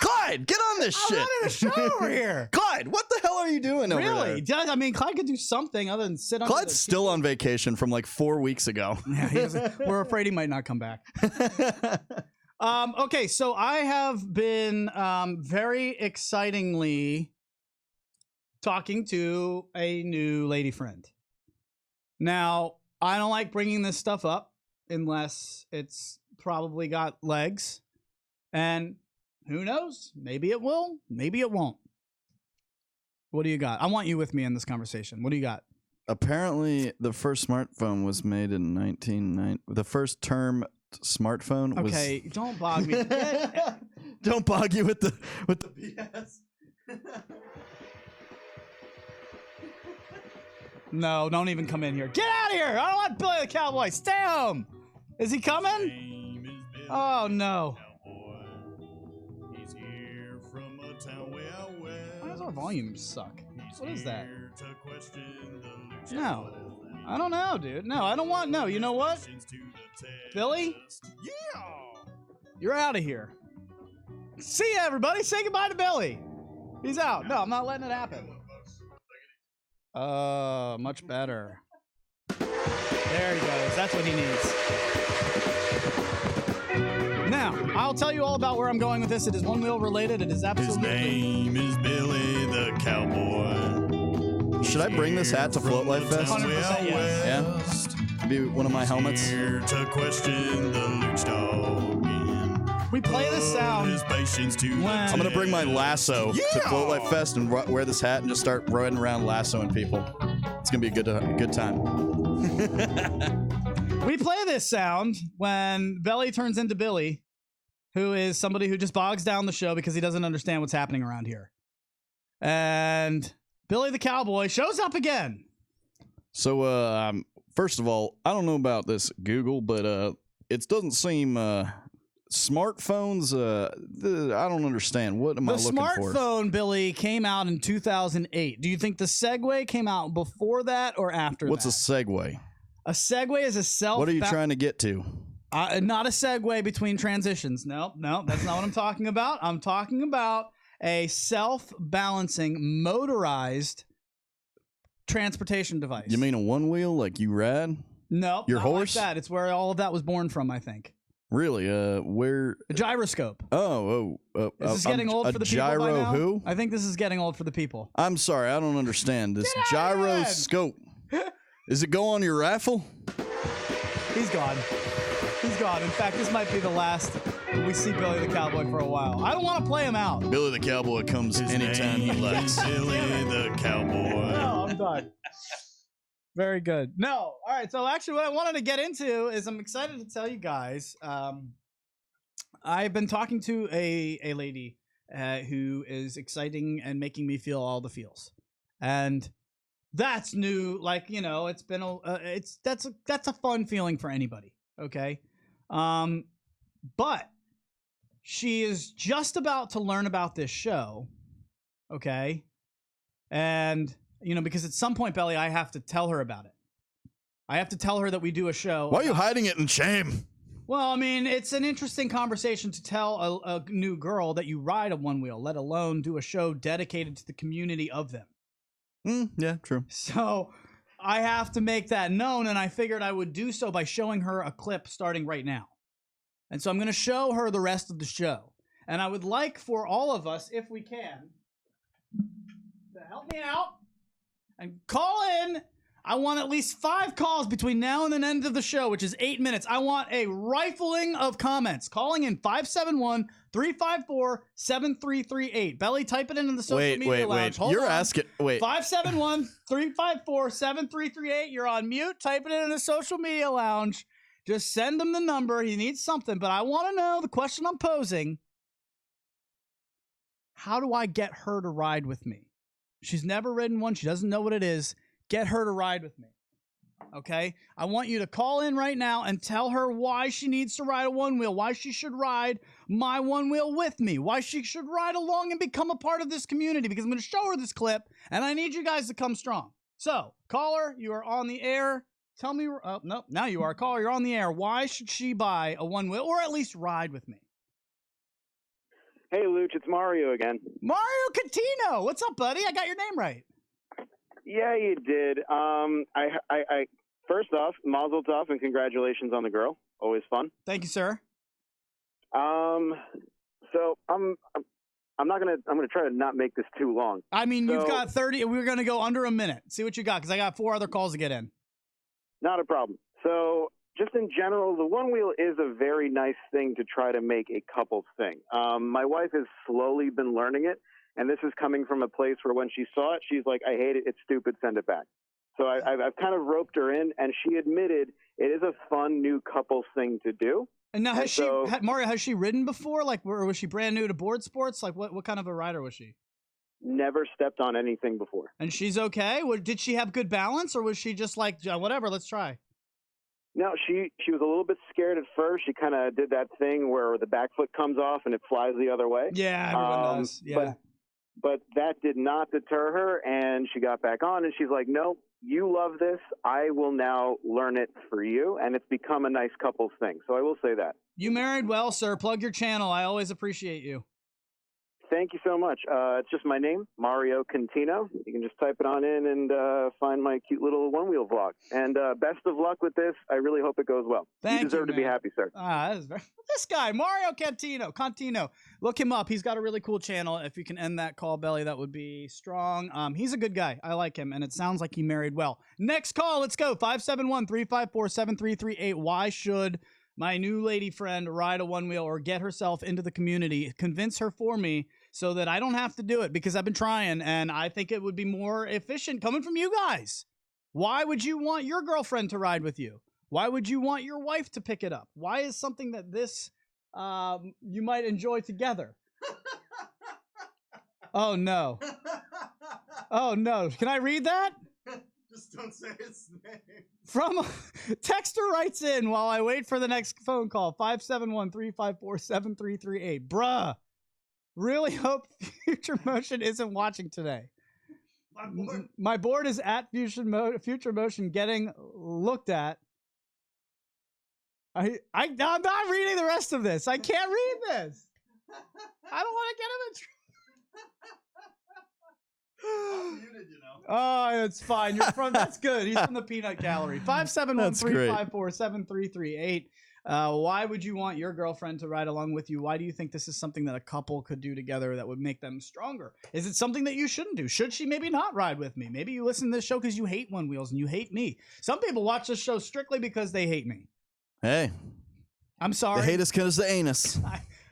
Clyde, get on this shit. I'm running a show over here. Clyde, what the hell are you doing over there? Really? I mean, Clyde could do something other than sit on. Clyde's still on vacation from like 4 weeks ago. Yeah, we're afraid he might not come back. Okay, so I have been very excitingly talking to a new lady friend. Now, I don't like bringing this stuff up unless it's probably got legs. And who knows? Maybe it will. Maybe it won't. What do you got? I want you with me in this conversation. What do you got? Apparently, the first smartphone was made in 1990. The first term smartphone was... Okay, don't bog me. Don't bog you with the BS. No, don't even come in here. Get out of here! I don't want Billy the Cowboy. Stay home. Is he coming? Oh no. Why does our volume suck? What is that? No. I don't know, dude. No, I don't want. No, you know what? Billy? Yeah. You're out of here. See ya, everybody. Say goodbye to Billy. He's out. No, I'm not letting it happen. Much better. There he goes. That's what he needs. Now, I'll tell you all about where I'm going with this. It is Onewheel related. It is absolutely... His name is Billy the Cowboy. Should I bring this hat to Float Life Fest? 100% yes. Yeah? Be one of my helmets. Here to question the Luch dog. We play this sound when... I'm going to bring my lasso to Float Life Fest and wear this hat and just start riding around lassoing people. It's going to be a good time. We play this sound when Belly turns into Billy, who is somebody who just bogs down the show because he doesn't understand what's happening around here. And Billy the Cowboy shows up again. So, first of all, I don't know about this Google, but it doesn't seem smartphones. I don't understand. What am I looking for? The smartphone, Billy, came out in 2008. Do you think the Segway came out before that or after What's that? a Segway? A Segway is a self. What are you trying to get to? Not a segue between transitions. No, that's not what I'm talking about. I'm talking about a self-balancing motorized transportation device. You mean a one wheel like you ride? No, your horse. Like that. It's where all of that was born from, I think. Really? Where? A gyroscope. Oh. Is this getting old for the people by now? Who? I think this is getting old for the people. I'm sorry, I don't understand this gyroscope. Is it go on your raffle? He's gone. He's gone. In fact, this might be the last we see Billy the Cowboy for a while. I don't want to play him out. Billy the Cowboy comes anytime he likes. Billy the Cowboy. No, I'm done. Very good. No. All right. So actually what I wanted to get into is I'm excited to tell you guys. I've been talking to a lady who is exciting and making me feel all the feels. And that's new. Like, you know, it's been that's a fun feeling for anybody. Okay. But she is just about to learn about this show. Okay. And, you know, because at some point, Belly, I have to tell her about it. I have to tell her that we do a show. Why are you hiding it in shame? Well, I mean, it's an interesting conversation to tell a new girl that you ride a one wheel, let alone do a show dedicated to the community of them. Yeah, true. So I have to make that known, and I figured I would do so by showing her a clip starting right now. And so I'm going to show her the rest of the show. And I would like for all of us, if we can, to help me out and call in. I want at least 5 calls between now and the end of the show, which is 8 minutes. I want a rifling of comments. Calling in 571-354-7338. Belly, type it into the social media lounge. Hold You're on. asking. Wait. 571-354-7338. You're on mute. Type it in the social media lounge. Just send him the number. He needs something. But I want to know the question I'm posing. How do I get her to ride with me? She's never ridden one. She doesn't know what it is. Get her to ride with me. Okay? I want you to call in right now and tell her why she needs to ride a one wheel, why she should ride my one wheel with me, why she should ride along and become a part of this community, because I'm going to show her this clip and I need you guys to come strong. So, caller, you are on the air. Tell me, oh, no, now you are. Caller, you're on the air. Why should she buy a one wheel or at least ride with me? Hey, Luch, it's Mario again. Mario Catino. What's up, buddy? I got your name right. Yeah, you did. I first off, mazel tov and congratulations on the girl. Always fun. Thank you, sir. So I'm gonna try to not make this too long. I mean, you've got 30. We're gonna go under a minute. See what you got, because I got 4 other calls to get in. Not a problem. So just in general, the one wheel is a very nice thing to try to make a couples thing. My wife has slowly been learning it. And this is coming from a place where when she saw it, she's like, I hate it. It's stupid. Send it back. So I've kind of roped her in, and she admitted it is a fun new couples thing to do. And now, Mario, has she ridden before? Like, or was she brand new to board sports? Like, what kind of a rider was she? Never stepped on anything before. And she's okay? Did she have good balance, or was she just like, whatever, let's try? No, she was a little bit scared at first. She kind of did that thing where the back foot comes off and it flies the other way. Yeah, everyone does. Yeah. But that did not deter her, and she got back on, and she's like, no, you love this. I will now learn it for you, and it's become a nice couples thing. So I will say that. You married well, sir. Plug your channel. I always appreciate you. Thank you so much. It's just my name, Mario Contino. You can just type it on in and find my cute little one-wheel vlog. And best of luck with this. I really hope it goes well. You deserve to be happy, sir. This guy, Mario Contino. Look him up. He's got a really cool channel. If you can end that call, Belly, that would be strong. He's a good guy. I like him, and it sounds like he married well. Next call. Let's go. 571-354-7338. Why should my new lady friend ride a one-wheel or get herself into the community? Convince her for me so that I don't have to do it, because I've been trying, and I think it would be more efficient coming from you guys. Why would you want your girlfriend to ride with you? Why would you want your wife to pick it up? Why is something that this you might enjoy together? Oh, no. Oh, no. Can I read that? Just don't say his name. From Texter writes in while I wait for the next phone call, 571-354-7338. Bruh, really hope Future Motion isn't watching today. My board is at Future Motion getting looked at. I'm not reading the rest of this. I can't read this. I don't want to get him in trouble. Oh, it's fine. You're from. That's good. He's from the Peanut Gallery. 571-354-7338. Why would you want your girlfriend to ride along with you? Why do you think this is something that a couple could do together that would make them stronger? Is it something that you shouldn't do? Should she maybe not ride with me? Maybe you listen to this show because you hate One Wheels and you hate me. Some people watch this show strictly because they hate me. Hey, I'm sorry. The hate us because the anus.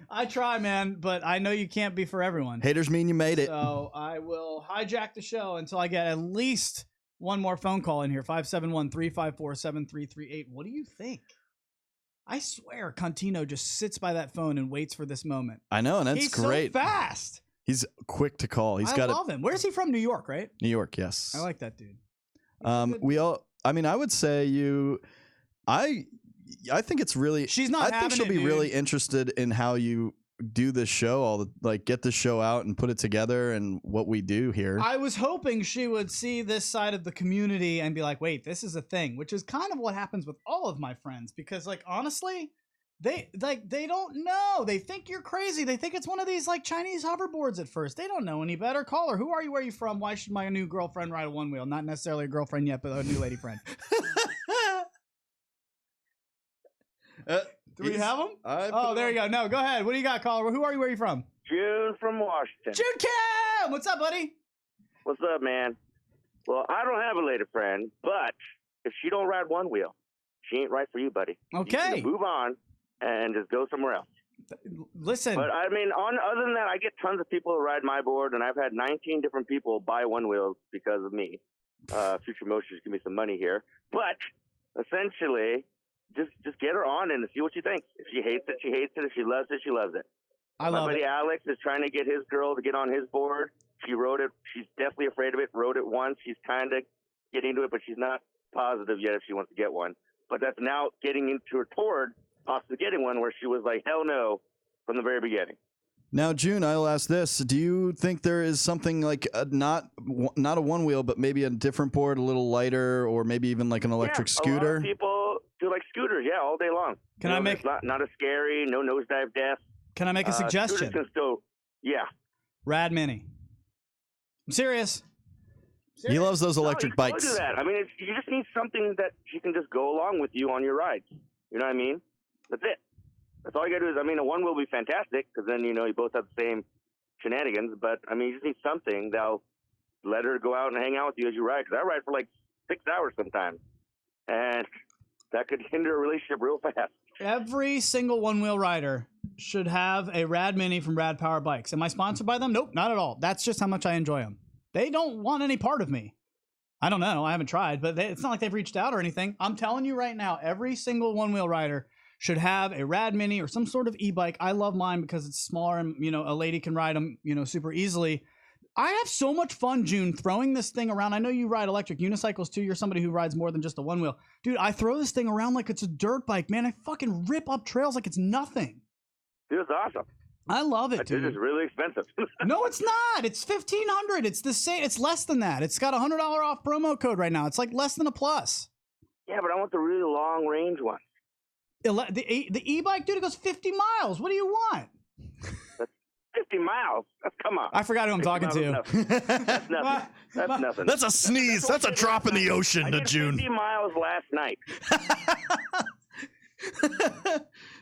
I try, man, but I know you can't be for everyone. Haters mean you made it. So I will hijack the show until I get at least one more phone call in here. 571-354-7338. What do you think? I swear Contino just sits by that phone and waits for this moment. I know, and that's great. He's so fast. He's quick to call. I love him. Where's he from? New York, right? New York, yes. I like that dude. I would say I think it's really. She's not. I think she'll be really interested in how you do this show. Get the show out and put it together and what we do here. I was hoping she would see this side of the community and be like, "Wait, this is a thing," which is kind of what happens with all of my friends. Because, honestly, they don't know. They think you're crazy. They think it's one of these Chinese hoverboards at first. They don't know any better. Call her. Who are you? Where are you from? Why should my new girlfriend ride a One Wheel? Not necessarily a girlfriend yet, but a new lady friend. Do we have him? There you go. No, go ahead. What do you got, caller? Who are you? Where are you from? June from Washington. June Kim! What's up, buddy? What's up, man? Well, I don't have a lady friend, but if she don't ride One Wheel, she ain't right for you, buddy. Okay. You move on and just go somewhere else. Listen. But, other than that, I get tons of people who ride my board, and I've had 19 different people buy One Wheels because of me. Future Motion, give me some money here. But, essentially... Just get her on and see what she thinks. If she hates it, she hates it. If she loves it, she loves it. My buddy Alex is trying to get his girl to get on his board. She rode it. She's definitely afraid of it. Rode it once. She's kind of getting into it, but she's not positive yet if she wants to get one. But that's now getting into her toward possibly getting one where she was like, hell no, from the very beginning. Now, June, I'll ask this. Do you think there is something not a One Wheel, but maybe a different board, a little lighter, or maybe even an electric scooter? A lot of people do scooters, all day long. Can I make not as scary, no nosedive death. Can I make a suggestion? Can still, Rad Mini. I'm serious. He loves those electric bikes. Do that. You just need something that she can just go along with you on your rides. You know what I mean? That's it. That's all you gotta do is, a One Wheel will be fantastic because then, you both have the same shenanigans. But, you just need something that'll let her go out and hang out with you as you ride. Because I ride for 6 hours sometimes. And that could hinder a relationship real fast. Every single One Wheel rider should have a Rad Mini from Rad Power Bikes. Am I sponsored by them? Nope, not at all. That's just how much I enjoy them. They don't want any part of me. I don't know. I haven't tried, but it's not like they've reached out or anything. I'm telling you right now, every single One Wheel rider should have a Rad Mini or some sort of e-bike. I love mine because it's smaller and, a lady can ride them, super easily. I have so much fun, June, throwing this thing around. I know you ride electric unicycles too. You're somebody who rides more than just a One Wheel. Dude, I throw this thing around like it's a dirt bike, man. I fucking rip up trails like it's nothing. Dude, it's awesome. I love it, dude. This is really expensive. No, it's not. It's $1,500. It's the same. It's less than that. It's got a $100 off promo code right now. It's less than a plus. Yeah, but I want the really long range one. The e-bike, dude, it goes 50 miles. What do you want? That's 50 miles. Come on. I forgot who I'm talking to. That's nothing. That's nothing. That's a sneeze. That's a drop in the ocean to June. 50 miles last night.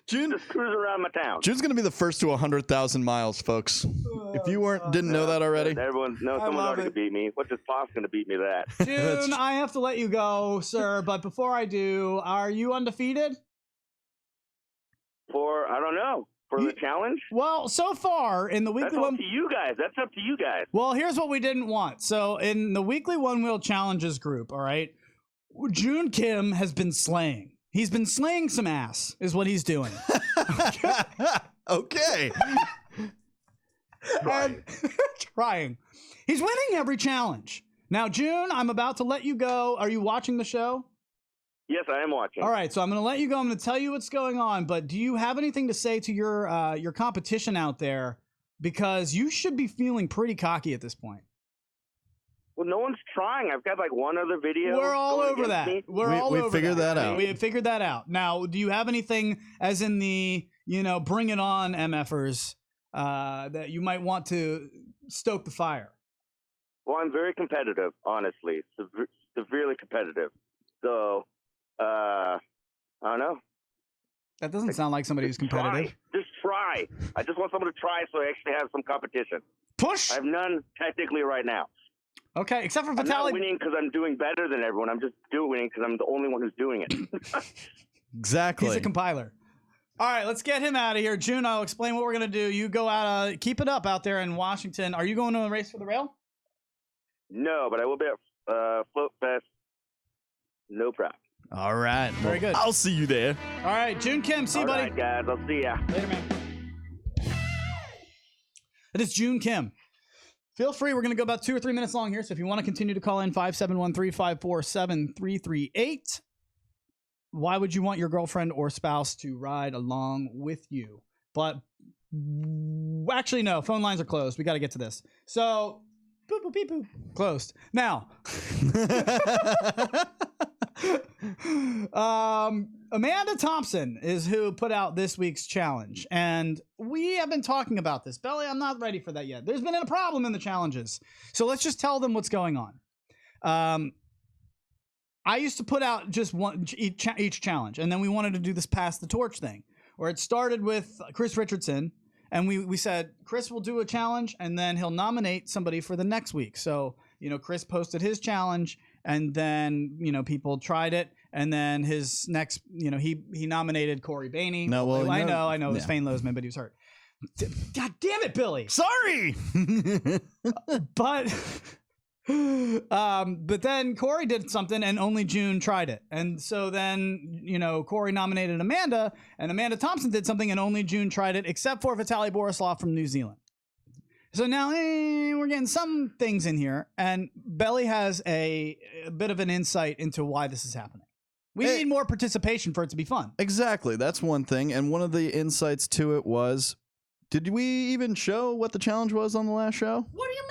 June, just cruise around my town. June's going to be the first to 100,000 miles, folks. If you didn't know that already. Someone's already going to beat me. What's this boss going to beat me to that? June, I have to let you go, sir. But before I do, are you undefeated? I don't know. For the challenge? Well, so far in the weekly That's up to you guys. That's up to you guys. Well, here's what we didn't want. So in the weekly One Wheel Challenges group, all right, June Kim has been slaying. He's been slaying some ass, is what he's doing. Okay. Trying. He's winning every challenge. Now, June, I'm about to let you go. Are you watching the show? Yes, I am watching. All right, so I'm going to let you go. I'm going to tell you what's going on, but do you have anything to say to your competition out there? Because you should be feeling pretty cocky at this point. Well, no one's trying. I've got like one other video. We're all over that. We figured that out. We figured that out. Now, do you have anything, as in the bring it on MFers, that you might want to stoke the fire? Well, I'm very competitive, honestly, severely competitive. So, I don't know. That doesn't sound like somebody who's competitive. Just try. I just want someone to try, so I actually have some competition. Push. I have none technically right now. Okay, except for I'm Vitaly. not winning because I'm doing better than everyone. I'm just winning because I'm the only one who's doing it. Exactly. He's a compiler. All right, let's get him out of here. June, I'll explain what we're going to do. You go out, keep it up out there in Washington. Are you going to a race for the rail? No, but I will be at Float Fest. No problem. All right. Very good. I'll see you there. All right, June Kim, see you, buddy. All right, guys. I'll see ya. Later, man. It is June Kim. Feel free. We're going to go about 2 or 3 minutes long here. So if you want to continue to call in, 571-354-7338. Why would you want your girlfriend or spouse to ride along with you? But actually, no. Phone lines are closed. We got to get to this. So, boop, boop, beep, boop. Closed. Now. Amanda Thompson is who put out this week's challenge, and we have been talking about this. Belly, I'm not ready for that yet. There's been a problem in the challenges, so let's just tell them what's going on. I used to put out just one each challenge, and then we wanted to do this pass the torch thing, where it started with Chris Richardson, and we said Chris will do a challenge, and then he'll nominate somebody for the next week. So Chris posted his challenge. And then, people tried it. And then his next, he nominated Corey Bainey. No, well, I know. It was Fane Losman, but he was hurt. God damn it, Billy. Sorry. But then Corey did something and only June tried it. And so then, Corey nominated Amanda and Amanda Thompson did something and only June tried it, except for Vitaly Borislav from New Zealand. So now we're getting some things in here, and Belly has a bit of an insight into why this is happening. We need more participation for it to be fun. Exactly. That's one thing. And one of the insights to it was, did we even show what the challenge was on the last show? What do you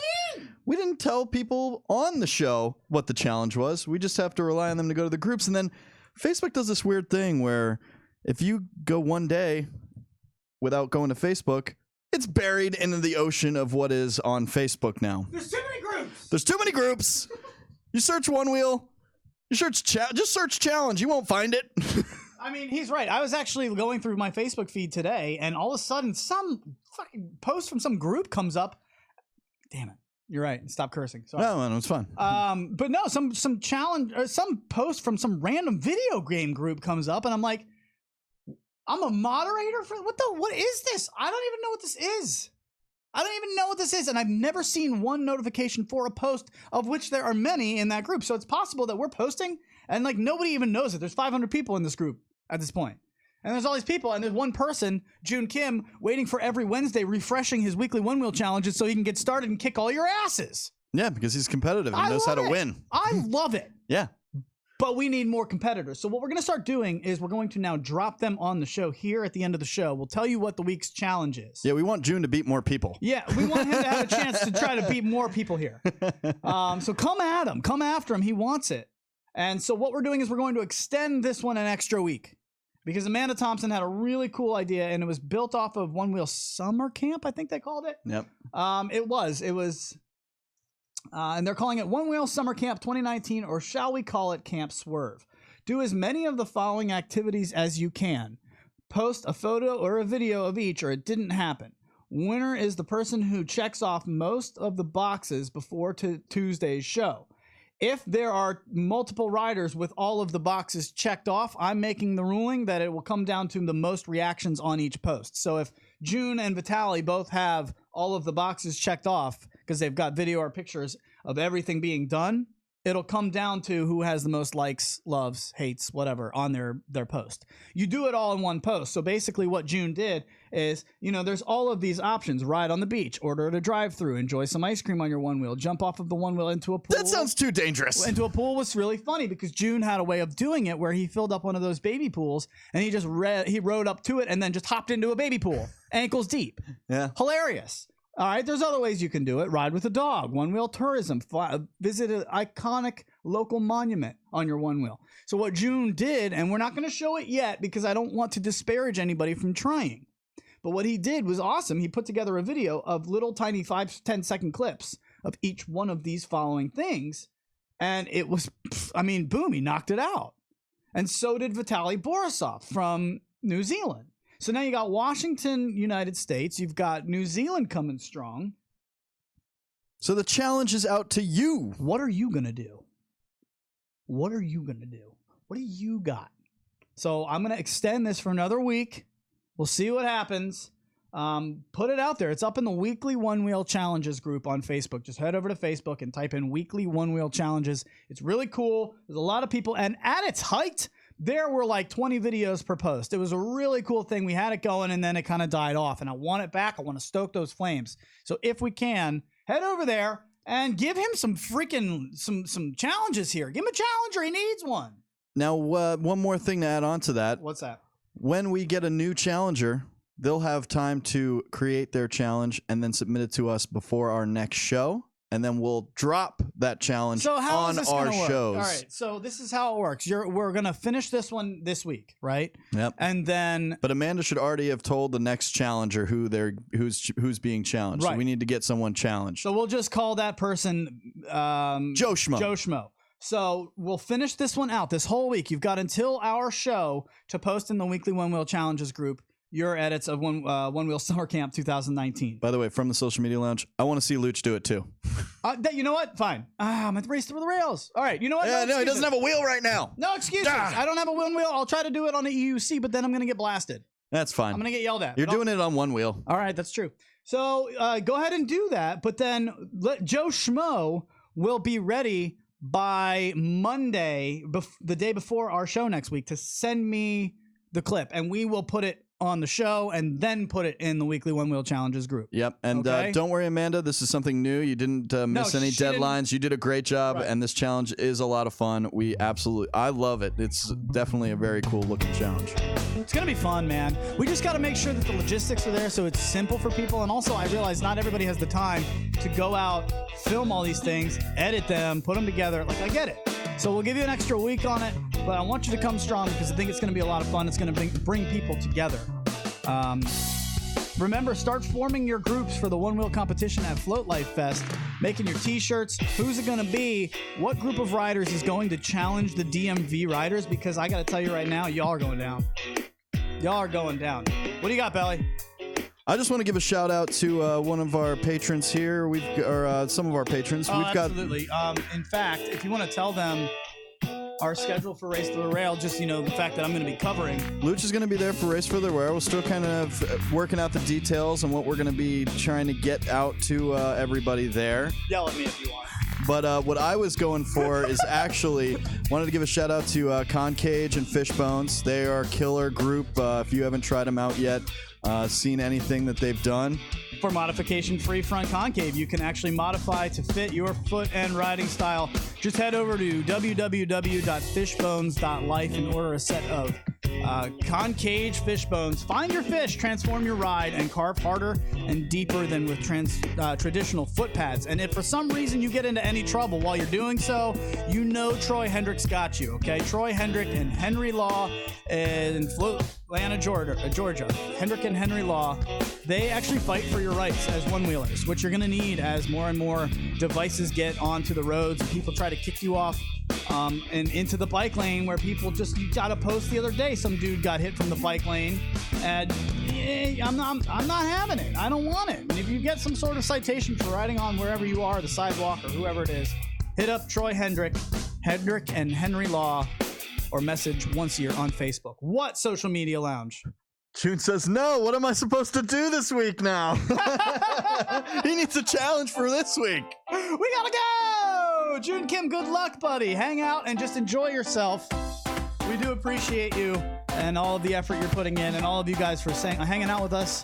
mean? We didn't tell people on the show what the challenge was. We just have to rely on them to go to the groups. And then Facebook does this weird thing where if you go one day without going to Facebook, it's buried into the ocean of what is on Facebook now. There's too many groups. There's too many groups. You search Onewheel. You search just search challenge. You won't find it. I mean, he's right. I was actually going through my Facebook feed today, and all of a sudden, some fucking post from some group comes up. Damn it! You're right. Stop cursing. Sorry. No, it's fun. But no, some challenge or some post from some random video game group comes up, and I'm like, I'm a moderator for what is this? I don't even know what this is. And I've never seen one notification for a post, of which there are many in that group. So it's possible that we're posting and nobody even knows it. There's 500 people in this group at this point. And there's all these people, and there's one person, June Kim, waiting for every Wednesday, refreshing his weekly Onewheel challenges so he can get started and kick all your asses. Yeah, because he's competitive and knows how to win. I love it. Yeah. But we need more competitors. So what we're going to start doing is we're going to now drop them on the show here at the end of the show. We'll tell you what the week's challenge is. Yeah, we want June to beat more people. Yeah, we want him to have a chance to try to beat more people here. So come at him. Come after him. He wants it. And so what we're doing is we're going to extend this one an extra week because Amanda Thompson had a really cool idea, and it was built off of Onewheel Summer Camp, I think they called it. Yep. It was... and they're calling it Onewheel Summer Camp 2019, or shall we call it Camp Swerve? Do as many of the following activities as you can. Post a photo or a video of each, or it didn't happen. Winner is the person who checks off most of the boxes before Tuesday's show. If there are multiple riders with all of the boxes checked off, I'm making the ruling that it will come down to the most reactions on each post. So if June and Vitaly both have all of the boxes checked off because they've got video or pictures of everything being done, it'll come down to who has the most likes, loves, hates, whatever on their post. You do it all in one post. So basically what June did is, there's all of these options. Ride on the beach, order at a drive-thru, enjoy some ice cream on your one wheel, jump off of the one wheel into a pool. That sounds too dangerous. Into a pool was really funny because June had a way of doing it where he filled up one of those baby pools and he rode up to it and then just hopped into a baby pool, ankles deep. Yeah. Hilarious. All right, there's other ways you can do it. Ride with a dog, one-wheel tourism, visit an iconic local monument on your one wheel. So what June did, and we're not going to show it yet because I don't want to disparage anybody from trying, but what he did was awesome. He put together a video of little tiny 5-10 second clips of each one of these following things, and it was, boom, he knocked it out. And so did Vitaly Borisov from New Zealand. So now you got Washington, United States. You've got New Zealand coming strong. So the challenge is out to you. What are you going to do? What are you going to do? What do you got? So I'm going to extend this for another week. We'll see what happens. Put it out there. It's up in the Weekly One Wheel Challenges group on Facebook. Just head over to Facebook and type in Weekly One Wheel Challenges. It's really cool. There's a lot of people. And at its height, there were like 20 videos per post. It was a really cool thing. We had it going and then it kind of died off. And I want it back. I want to stoke those flames. So if we can, head over there and give him some freaking some challenges here. Give him a challenger. He needs one. Now, one more thing to add on to that. What's that? When we get a new challenger, they'll have time to create their challenge and then submit it to us before our next show. And then we'll drop that challenge on our shows. All right, so this is how it works. We're going to finish this one this week, right? Yep. And then... But Amanda should already have told the next challenger who's being challenged. Right. So we need to get someone challenged. So we'll just call that person... Joe Schmo. Joe Schmo. So we'll finish this one out this whole week. You've got until our show to post in the Weekly One Wheel Challenges group your edits of One Wheel Summer Camp 2019. By the way, from the Social Media Lounge, I want to see Luch do it too. You know what? Fine. I'm at the race through the rails. All right. You know what? Yeah, no, he doesn't have a wheel right now. No excuses. I don't have a one wheel. I'll try to do it on the EUC, but then I'm going to get blasted. That's fine. I'm going to get yelled at. You're doing it on one wheel. All right. That's true. So go ahead and do that. But then Joe Schmo will be ready by Monday, the day before our show next week, to send me the clip. And we will put it on the show and then put it in the Weekly One Wheel Challenges group. Yep. And don't worry, Amanda, this is something new. You didn't miss any deadlines. You did a great job. Right. And this challenge is a lot of fun. I love it. It's definitely a very cool looking challenge. It's going to be fun, man. We just got to make sure that the logistics are there so it's simple for people. And also, I realize not everybody has the time to go out, film all these things, edit them, put them together. Like, I get it. So we'll give you an extra week on it, but I want you to come strong because I think it's going to be a lot of fun. It's going to bring people together. Remember, start forming your groups for the One Wheel competition at Float Life Fest, making your t-shirts. Who's it going to be? What group of riders is going to challenge the DMV riders? Because I got to tell you right now, y'all are going down. Y'all are going down. What do you got, Belly? I just want to give a shout out to one of our patrons here. Some of our patrons. Absolutely. In fact, if you want to tell them our schedule for Race to the Rail, just, the fact that I'm going to be covering. Luch is going to be there for Race for the Rail. We're still kind of working out the details on what we're going to be trying to get out to everybody there. Yell at me if you want. But what I was going for is actually wanted to give a shout out to Concage and Fishbones. They are a killer group. If you haven't tried them out yet, seen anything that they've done. For modification-free front concave, you can actually modify to fit your foot and riding style. Just head over to www.fishbones.life and order a set of concave fishbones. Find your fish, transform your ride, and carve harder and deeper than with traditional foot pads. And if for some reason you get into any trouble while you're doing so, Troy Hendrick's got you, okay? Troy Hendrick and Henry Law in Atlanta, Georgia. Hendrick and Henry Law, they actually fight for your rights as one-wheelers, which you're going to need as more and more devices get onto the roads and people try to kick you off and into the bike lane, where people you got a post the other day, some dude got hit from the bike lane, and I'm not having it. I don't want it. And if you get some sort of citation for riding on wherever you are, the sidewalk or whoever it is, hit up Troy Hendrick and Henry Law, or message once a year on Facebook. What Social Media Lounge? June says, no, what am I supposed to do this week now? He needs a challenge for this week. We gotta go! Woo! June Kim, good luck, buddy. Hang out and just enjoy yourself. We do appreciate you and all of the effort you're putting in, and all of you guys for hanging out with us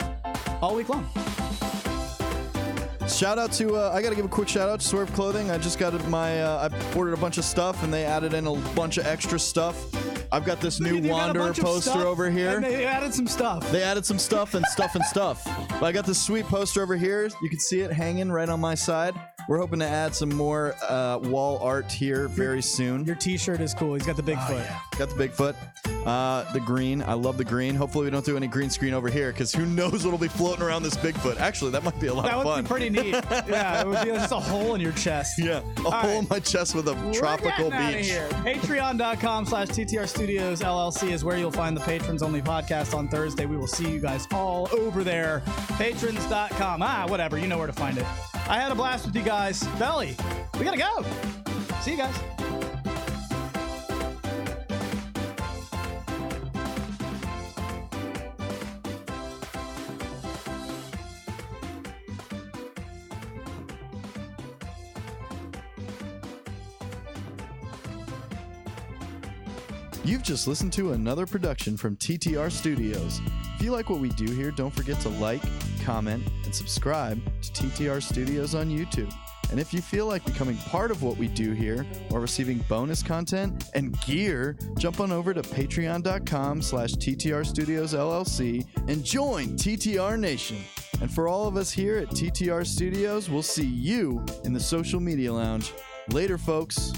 all week long. Shout out to, I got to give a quick shout out to Swerve Clothing. I just got I ordered a bunch of stuff and they added in a bunch of extra stuff. I've got this new Wanderer poster over here. And they added some stuff. They added some stuff and stuff and stuff. But I got this sweet poster over here. You can see it hanging right on my side. We're hoping to add some more wall art here very soon. Your t-shirt is cool. He's got the Bigfoot. Yeah. Got the Bigfoot. The green. I love the green. Hopefully we don't do any green screen over here, because who knows what'll be floating around this Bigfoot. Actually, that might be a lot of fun. That would be pretty neat. Yeah, it would be just a hole in your chest. Yeah, a hole in my chest with a tropical beach. Patreon.com/TTR Studios LLC is where you'll find the Patrons Only podcast on Thursday. We will see you guys all over there. Patrons.com. Whatever. You know where to find it. I had a blast with you guys. Belly, we gotta go. See you guys. You've just listened to another production from TTR Studios. If you like what we do here, don't forget to like, comment, and subscribe to TTR Studios on YouTube. And if you feel like becoming part of what we do here or receiving bonus content and gear, jump on over to patreon.com/TTR Studios LLC and join TTR Nation. And for all of us here at TTR Studios, we'll see you in the social media lounge. Later, folks.